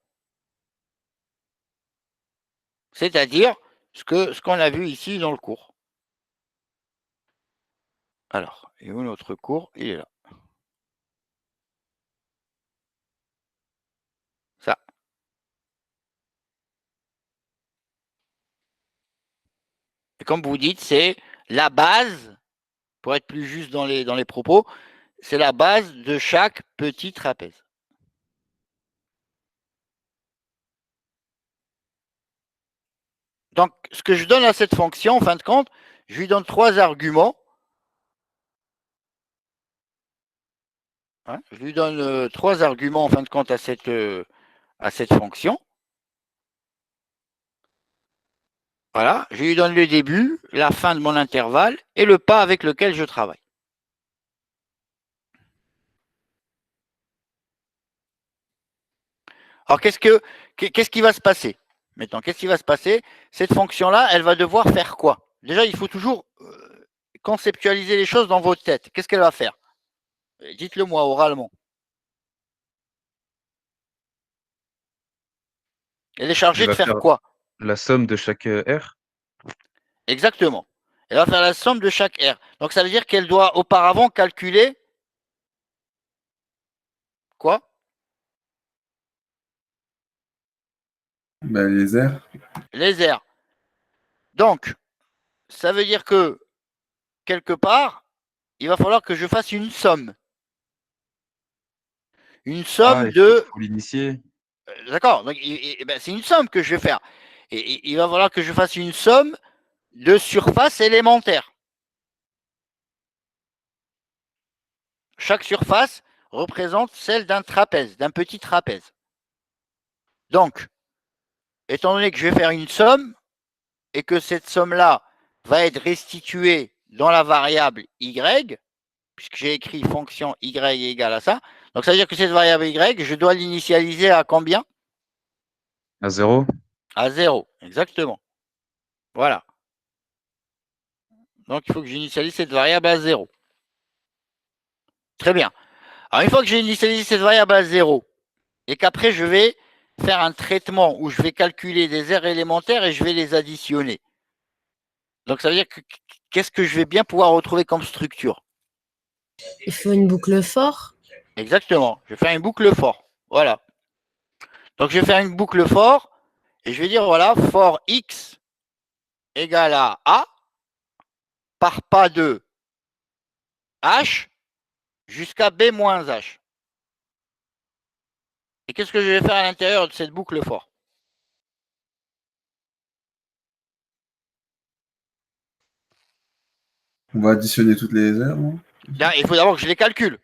C'est-à-dire ce qu'on a vu ici dans le cours. Alors, et où notre cours? Il est là. Ça. Et comme vous dites, c'est la base, pour être plus juste dans les propos, c'est la base de chaque petit trapèze. Donc, ce que je donne à cette fonction, en fin de compte, je lui donne 3 arguments. Hein, je lui donne 3 arguments, en fin de compte, à cette fonction. Voilà, je lui donne le début, la fin de mon intervalle et le pas avec lequel je travaille. Alors, qu'est-ce qui va se passer? Maintenant, qu'est-ce qui va se passer? Cette fonction-là, elle va devoir faire quoi? Déjà, il faut toujours conceptualiser les choses dans votre tête. Qu'est-ce qu'elle va faire? Dites-le moi oralement. Elle est chargée Elle de va faire faire quoi? la somme de chaque R. Exactement. Elle va faire la somme de chaque R. Donc, ça veut dire qu'elle doit auparavant calculer quoi? Ben, les R. Les R. Donc, ça veut dire que, quelque part, il va falloir que je fasse une somme. Une somme Il de... faut l'initier. D'accord, donc ben, c'est une somme que je vais faire. Et il va falloir que je fasse une somme de surface élémentaire. Chaque surface représente celle d'un trapèze, d'un petit trapèze. Donc, étant donné que je vais faire une somme et que cette somme-là va être restituée dans la variable y, puisque j'ai écrit fonction y égale à ça, donc ça veut dire que cette variable y, je dois l'initialiser à combien? À 0. À 0, exactement. Voilà. Donc, il faut que j'initialise cette variable à 0. Très bien. Alors, une fois que j'ai initialisé cette variable à 0, et qu'après, je vais faire un traitement où je vais calculer des R élémentaires et je vais les additionner. Donc, ça veut dire que qu'est-ce que je vais bien pouvoir retrouver comme structure? Il faut une boucle for. Exactement. Je vais faire une boucle for. Voilà. Donc, je vais faire une boucle for et je vais dire, voilà, for x égale à A par pas de H jusqu'à B moins H. Et qu'est-ce que je vais faire à l'intérieur de cette boucle for? On va additionner toutes les R, non? Là, il faut d'abord que je les calcule.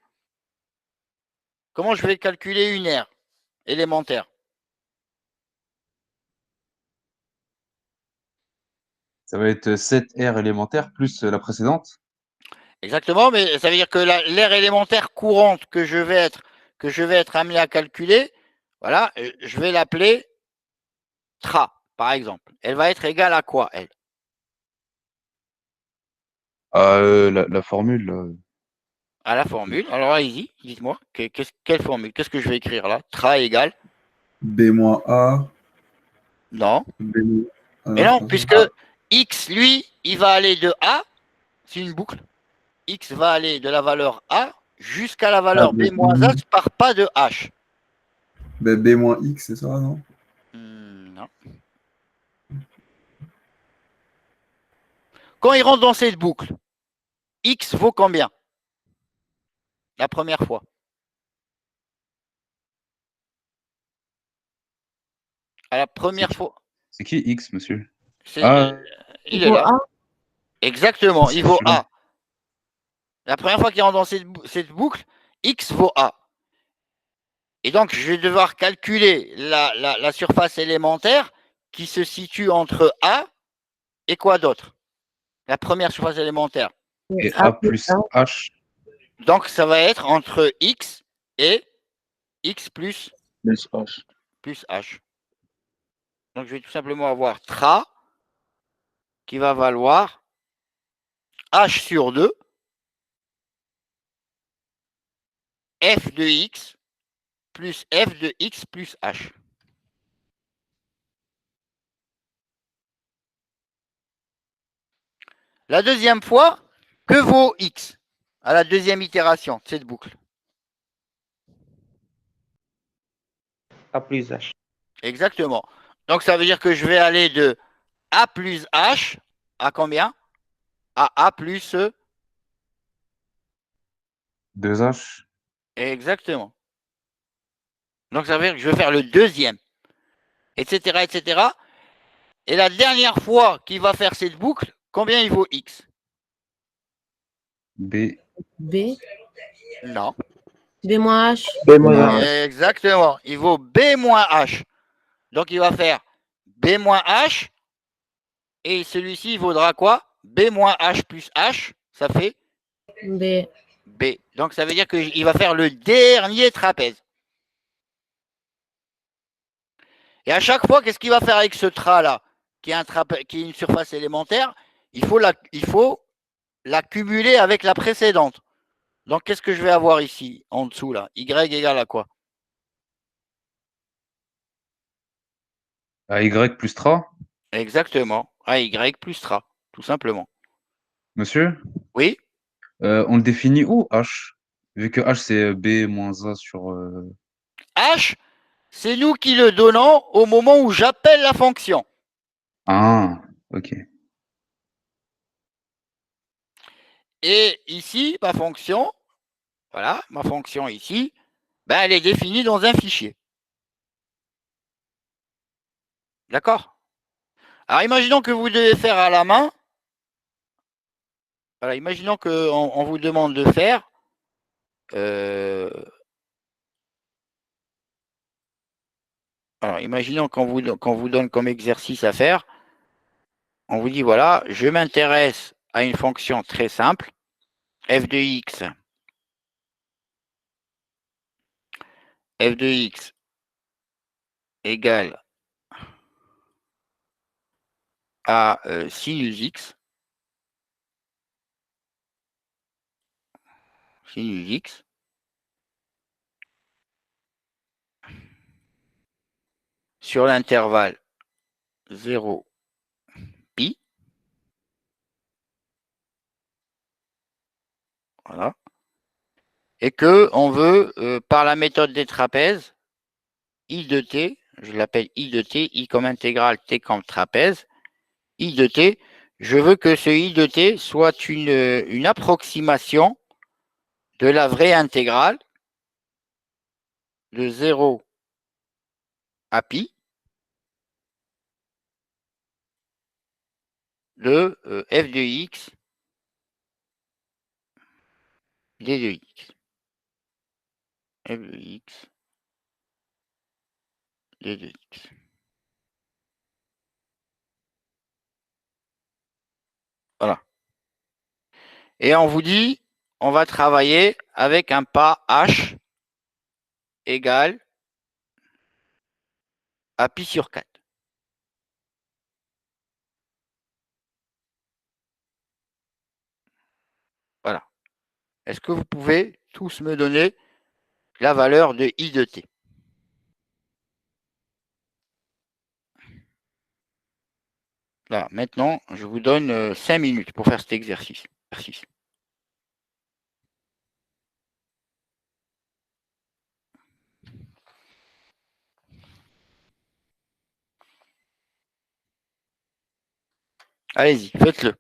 Comment je vais calculer une R élémentaire? Ça va être 7 R élémentaires plus la précédente. Exactement, mais ça veut dire que l'aire élémentaire courante que je vais être amené à calculer, voilà, je vais l'appeler tra, par exemple. Elle va être égale à quoi, elle? La formule. À la formule. Alors allez-y, dites-moi, quelle formule? Qu'est-ce que je vais écrire là? Tra égale? B moins A. Non. B... Mais non, puisque x, lui, il va aller de A, c'est une boucle. X va aller de la valeur A jusqu'à la valeur B moins A par pas de H. Ben, B moins X, c'est ça, non? Non. Quand il rentre dans cette boucle, X vaut combien? La première fois. À la première fois. C'est qui X, monsieur? Il est là. A. Exactement, il vaut A. La première fois qu'il rentre dans cette boucle, X vaut A. Et donc, je vais devoir calculer la surface élémentaire qui se situe entre A et quoi d'autre? La première surface élémentaire. Et A plus H. Donc, ça va être entre X et X plus H. Plus H. Donc, je vais tout simplement avoir tra qui va valoir H sur 2 f de x plus f de x plus h. La deuxième fois, que vaut x à la deuxième itération de cette boucle? A plus H. Exactement. Donc ça veut dire que je vais aller de a plus h à combien? À a plus 2H. Exactement. Donc ça veut dire que je vais faire le deuxième, etc., etc. Et la dernière fois qu'il va faire cette boucle, combien il vaut x? B. B. Non. B moins H. B moins H. Exactement. Il vaut b moins h. Donc il va faire b moins h. Et celui-ci, il vaudra quoi? B moins h plus h. Ça fait B. B. Donc ça veut dire qu'il va faire le dernier trapèze. Et à chaque fois, qu'est-ce qu'il va faire avec ce tras-là, qui est une surface élémentaire? Il faut la cumuler avec la précédente. Donc qu'est-ce que je vais avoir ici, en dessous, là? Y égale à quoi? AY plus tra. Exactement. AY plus tra, tout simplement. Monsieur? Oui? On le définit où, H? Vu que H, c'est B moins A sur... H, c'est nous qui le donnons au moment où j'appelle la fonction. Ah, ok. Et ici, ma fonction, voilà, ma fonction ici, ben, elle est définie dans un fichier. D'accord? Alors, imaginons que vous devez faire à la main. Voilà, imaginons qu'on vous demande de faire alors, imaginons qu'on vous donne comme exercice à faire, on vous dit, voilà, je m'intéresse à une fonction très simple, f de x égale à sinus x sur l'intervalle 0 pi. Voilà. Et que on veut, par la méthode des trapèzes, I de t, je l'appelle I de t, I comme intégrale, t comme trapèze, I de t, je veux que ce I de t soit une approximation de la vraie intégrale de 0 à pi de f de x d de x. F de x d de x. Voilà. Et on vous dit, on va travailler avec un pas h égale à pi sur 4. Voilà. Est-ce que vous pouvez tous me donner la valeur de I de t? Là, maintenant, je vous donne 5 minutes pour faire cet exercice. Allez-y, faites-le.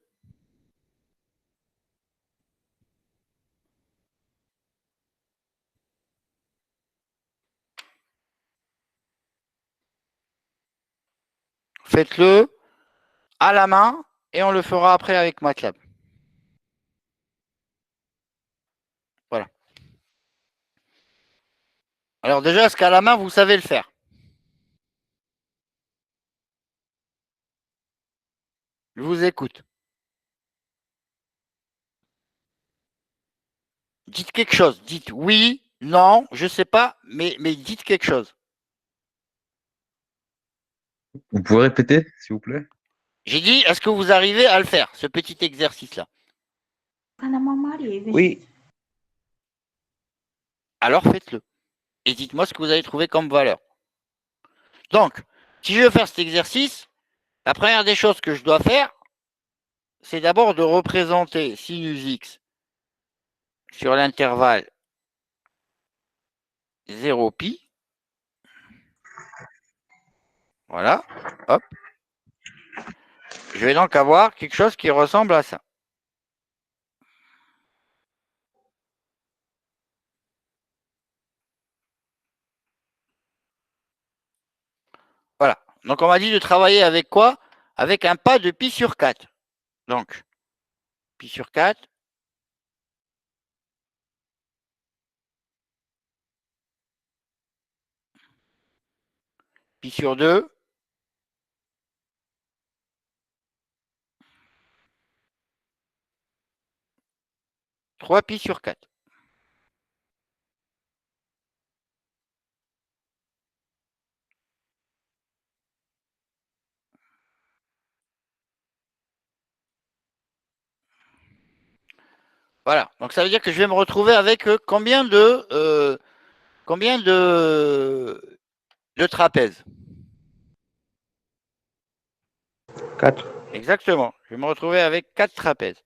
Faites-le à la main et on le fera après avec MATLAB. Voilà. Alors déjà, est-ce qu'à la main, vous savez le faire? Je vous écoute. Dites quelque chose. Dites oui, non, je ne sais pas, mais dites quelque chose. Vous pouvez répéter, s'il vous plaît? J'ai dit, est-ce que vous arrivez à le faire, ce petit exercice-là? Oui. alors faites-le. Et dites-moi ce que vous avez trouvé comme valeur. Donc, si je veux faire cet exercice, la première des choses que je dois faire, c'est d'abord de représenter sinus x sur l'intervalle 0 pi. Voilà, hop. Je vais donc avoir quelque chose qui ressemble à ça. Voilà. Donc, on m'a dit de travailler avec quoi? Avec un pas de pi sur 4. Donc, pi sur 4. Pi sur 2. Trois pi sur 4. Voilà. Donc, ça veut dire que je vais me retrouver avec combien de trapèzes? 4. Exactement. Je vais me retrouver avec 4 trapèzes.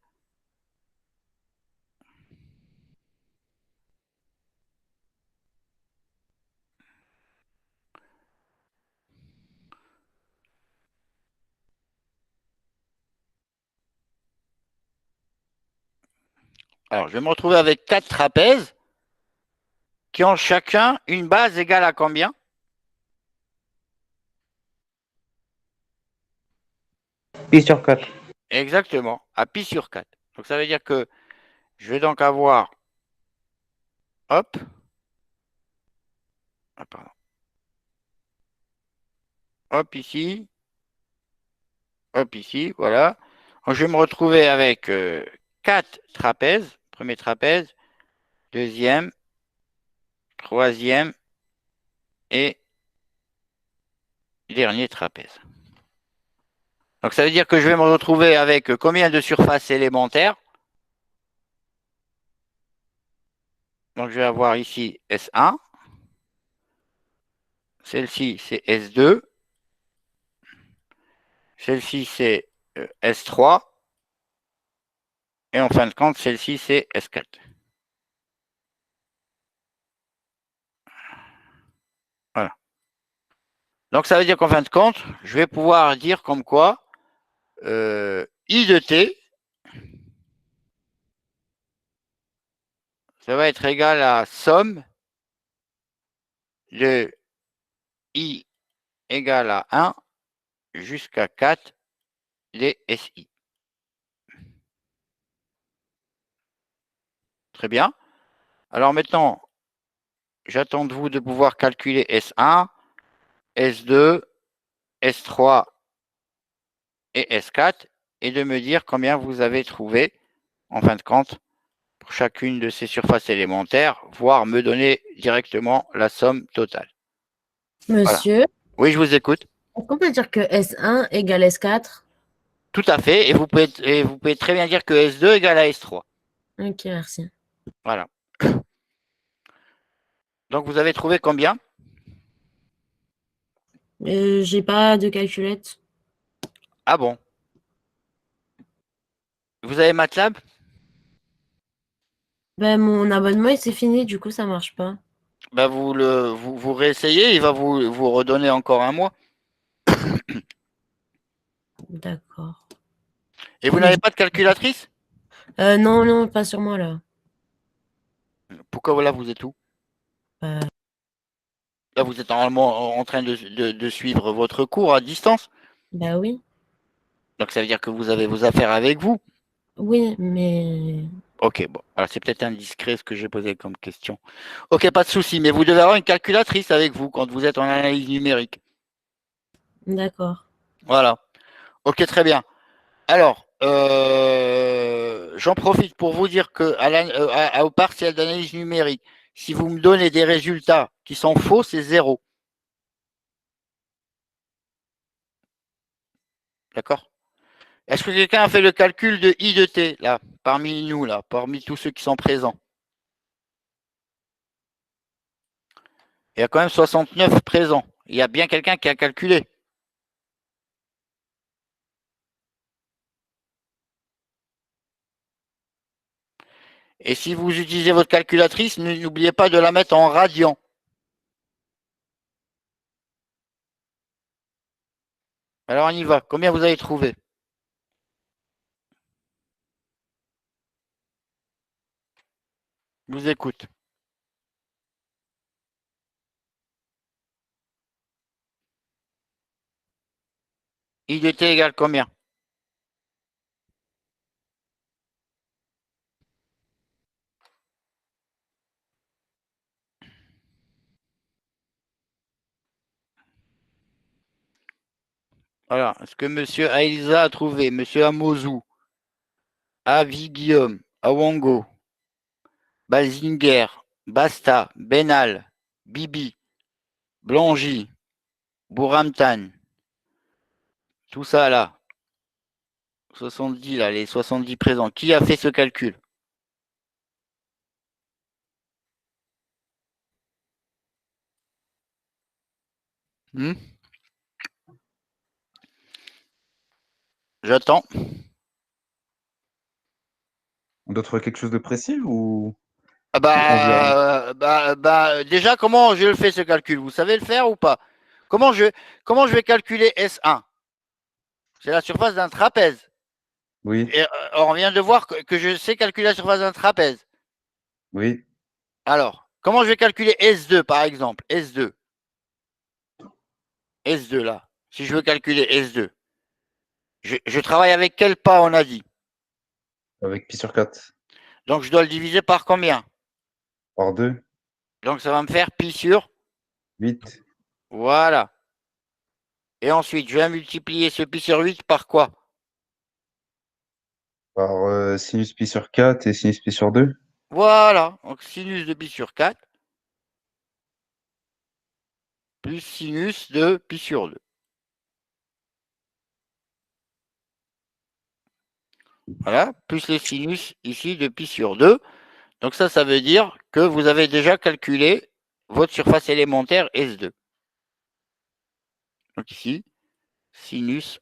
Alors, je vais me retrouver avec 4 trapèzes qui ont chacun une base égale à combien? Pi sur 4. Exactement, à pi sur 4. Donc, ça veut dire que je vais donc avoir, hop, ah, pardon, hop ici, voilà. Donc, je vais me retrouver avec 4 trapèzes, premier trapèze, deuxième, troisième et dernier trapèze. Donc, ça veut dire que je vais me retrouver avec combien de surfaces élémentaires? Donc, je vais avoir ici S1. Celle-ci, c'est S2. Celle-ci, c'est S3. Et en fin de compte, celle-ci, c'est S4. Voilà. Donc, ça veut dire qu'en fin de compte, je vais pouvoir dire comme quoi I de t, ça va être égal à somme de I égale à 1 jusqu'à 4 des SI. Très bien. Alors maintenant, j'attends de vous de pouvoir calculer S1, S2, S3 et S4 et de me dire combien vous avez trouvé en fin de compte pour chacune de ces surfaces élémentaires, voire me donner directement la somme totale. Monsieur, voilà. Oui, je vous écoute. Est-ce qu'on peut dire que S1 égale S4? Tout à fait, et vous pouvez très bien dire que S2 égale à S3. Ok, merci. Voilà. Donc vous avez trouvé combien? J'ai pas de calculette. Ah bon? Vous avez MATLAB? Ben, mon abonnement il s'est fini, du coup ça marche pas. Ben, vous réessayez, il va vous redonner encore un mois. D'accord. Et vous n'avez pas de calculatrice? Non, non, pas sur moi là. Pourquoi là vous êtes où? Là vous êtes normalement en train de suivre votre cours à distance? Bah oui. Donc ça veut dire que vous avez vos affaires avec vous? Oui, mais... Ok, bon, alors c'est peut-être indiscret ce que j'ai posé comme question. Ok, pas de souci, mais vous devez avoir une calculatrice avec vous quand vous êtes en analyse numérique. D'accord. Voilà. Ok, très bien. Alors, j'en profite pour vous dire que au partiel d'analyse numérique, si vous me donnez des résultats qui sont faux, c'est 0. D'accord? Est-ce que quelqu'un a fait le calcul de I de t, là, parmi nous, là, parmi tous ceux qui sont présents? Il y a quand même 69 présents. Il y a bien quelqu'un qui a calculé. Et si vous utilisez votre calculatrice, n'oubliez pas de la mettre en radian. Alors on y va. Combien vous avez trouvé? Je vous écoute. Il était égal combien? Voilà. Est-ce que monsieur Aïza a trouvé? Monsieur Amozou, Avi Guillaume, Awango, Balzinger, Basta, Benal, Bibi, Blangy, Bouramtan. Tout ça là. 70 là, les 70 présents. Qui a fait ce calcul? J'attends. On doit trouver quelque chose de précis ou Déjà, comment je le fais ce calcul? Vous savez le faire ou pas? Comment je vais calculer S1? C'est la surface d'un trapèze. Oui, Et on vient de voir que je sais calculer la surface d'un trapèze. oui. Alors, comment je vais calculer S2 par exemple? S2. S2 là. Si je veux calculer S2. Je travaille avec quel pas on a dit? Avec pi sur 4. Donc je dois le diviser par combien? Par 2. Donc ça va me faire pi sur 8. Voilà. Et ensuite, je vais multiplier ce pi sur 8 par quoi? Par sinus pi sur 4 et sinus pi sur 2. Voilà. Donc sinus de pi sur 4 plus sinus de pi sur 2. Voilà. Plus les sinus ici de pi sur 2. Donc ça veut dire que vous avez déjà calculé votre surface élémentaire S2. Donc ici, sinus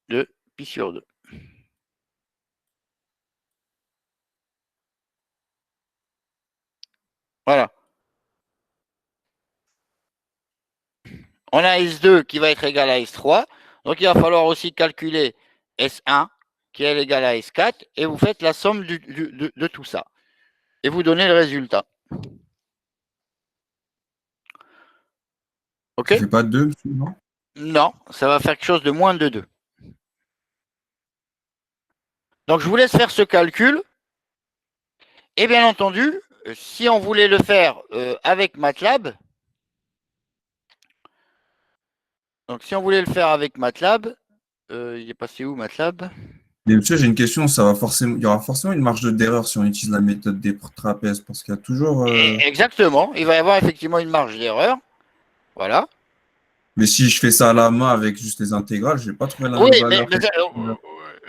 de pi sur 2. Voilà. On a S2 qui va être égal à S3. Donc il va falloir aussi calculer S1 qui est égal à S4. Et vous faites la somme de tout ça. Et vous donnez le résultat. OK? Ça fait pas 2, non? Non, ça va faire quelque chose de moins de 2. Donc je vous laisse faire ce calcul. Et bien entendu, si on voulait le faire avec MATLAB, donc si on voulait le faire avec MATLAB, il est passé où MATLAB? Mais monsieur, j'ai une question, il y aura forcément une marge d'erreur si on utilise la méthode des trapèzes, parce qu'il y a toujours. Exactement, il va y avoir effectivement une marge d'erreur. Voilà. Mais si je fais ça à la main avec juste les intégrales, je vais pas trouver la Oui, même valeur.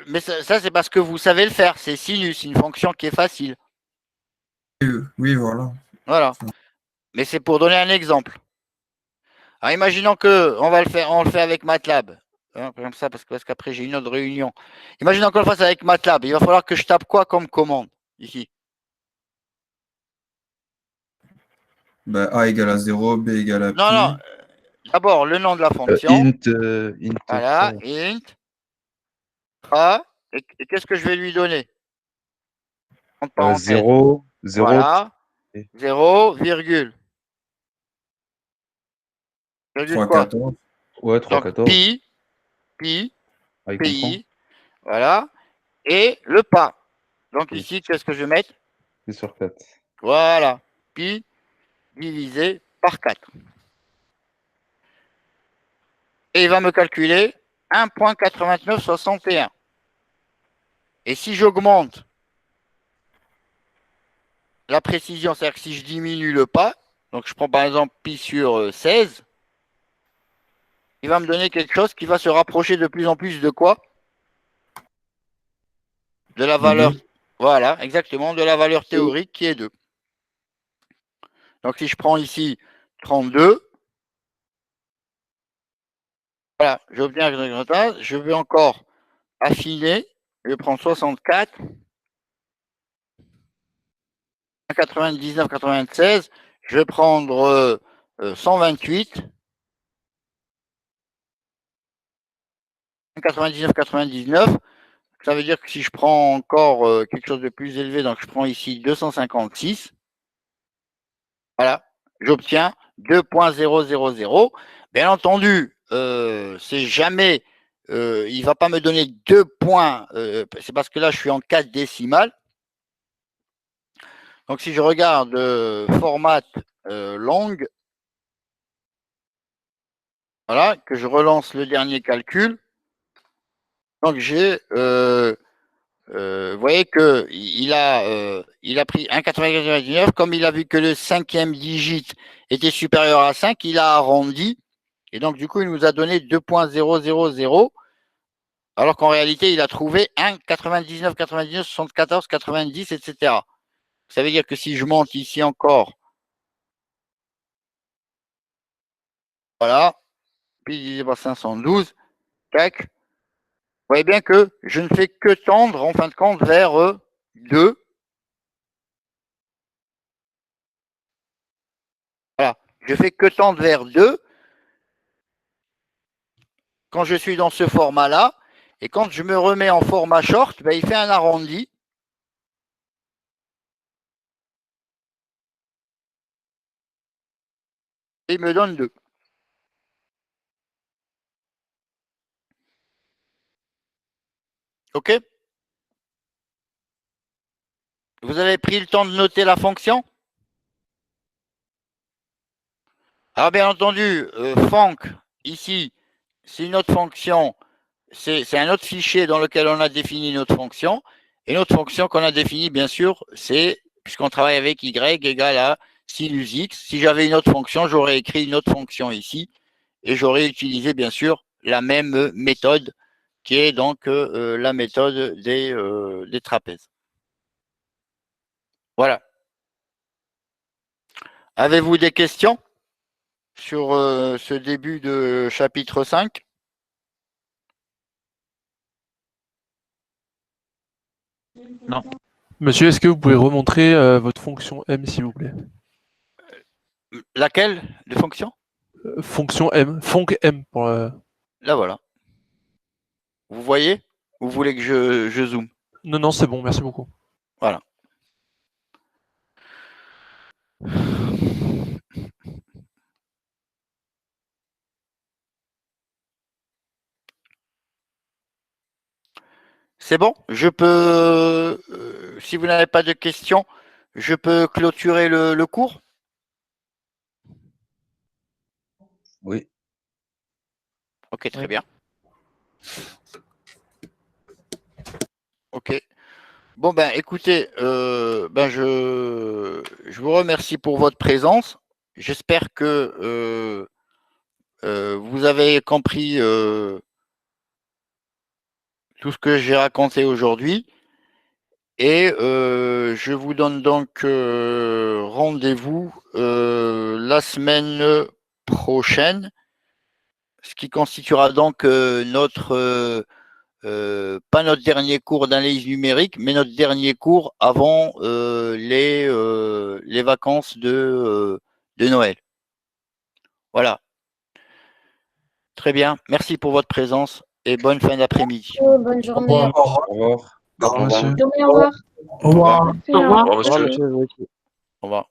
mais ça c'est parce que vous savez le faire. C'est sinus, une fonction qui est facile. Oui, voilà. Voilà. Mais c'est pour donner un exemple. Alors imaginons que on le fait avec MATLAB. Hein, comme ça, parce qu'après j'ai une autre réunion. Imaginons qu'on le fasse avec MATLAB. Il va falloir que je tape quoi comme commande ici? Ben, A égale à 0, B égale à pi. Non. D'abord, le nom de la fonction. Int. Voilà, int. A. Et qu'est-ce que je vais lui donner? 0, 0. Voilà. 0, virgule. 3,14. Ouais, 3,14. Pi. Avec Pi. Voilà. Et le pas. Donc ici, qu'est-ce que je vais mettre? Pi sur 4. Voilà. Pi divisé par 4. Et il va me calculer 1,8961. Et si j'augmente la précision, c'est-à-dire que si je diminue le pas, donc je prends par exemple pi sur 16, il va me donner quelque chose qui va se rapprocher de plus en plus de quoi? De la valeur. Voilà, exactement, de la valeur théorique qui est 2. Donc, si je prends ici 32, voilà, j'obtiens un résultat. Je vais encore affiner. Je prends 64, 99, 96. Je vais prendre 128, 99, 99. Ça veut dire que si je prends encore quelque chose de plus élevé, donc je prends ici 256, voilà, j'obtiens 2.000. Bien entendu, c'est jamais, il ne va pas me donner 2 points, c'est parce que là, je suis en 4 décimales. Donc, si je regarde format long, voilà, que je relance le dernier calcul, donc j'ai, vous voyez qu'il a pris 1,99. Comme il a vu que le 5e digit était supérieur à 5, il a arrondi. Et donc, du coup, il nous a donné 2.000, alors qu'en réalité, il a trouvé 1, 99, 99, 74, 90, etc. Ça veut dire que si je monte ici encore, voilà, puis divisé par 512, tac, vous voyez bien que je ne fais que tendre, en fin de compte, vers 2. Voilà, je fais que tendre vers 2 quand je suis dans ce format-là. Et quand je me remets en format short, ben, il fait un arrondi. Et il me donne 2. OK? Vous avez pris le temps de noter la fonction? Alors, bien entendu, func, ici, c'est une autre fonction. C'est un autre fichier dans lequel on a défini notre fonction. Et notre fonction qu'on a définie, bien sûr, c'est, puisqu'on travaille avec y égale à sinus x. Si j'avais une autre fonction, j'aurais écrit une autre fonction ici. Et j'aurais utilisé, bien sûr, la même méthode, qui est donc la méthode des trapèzes. Voilà. Avez-vous des questions sur ce début de chapitre 5? Non. Monsieur, est-ce que vous pouvez remontrer votre fonction M, s'il vous plaît? Laquelle de fonction? Fonction M, fonc M. Pour, Là, voilà. Vous voyez? Ou vous voulez que je zoome? Non, non, c'est bon, merci beaucoup. Voilà. C'est bon? Je peux, si vous n'avez pas de questions, je peux clôturer le cours? Oui. Ok, très bien. Ok. Bon, ben, écoutez, ben, je vous remercie pour votre présence. J'espère que vous avez compris tout ce que j'ai raconté aujourd'hui. Et je vous donne donc rendez-vous la semaine prochaine, ce qui constituera donc notre, pas notre dernier cours d'analyse numérique, mais notre dernier cours avant les vacances de Noël. Voilà. Très bien. Merci pour votre présence et bonne fin d'après-midi. Bonne journée. Au revoir. Bonne journée, au revoir. Au revoir. Au revoir. Au revoir, monsieur. Au revoir.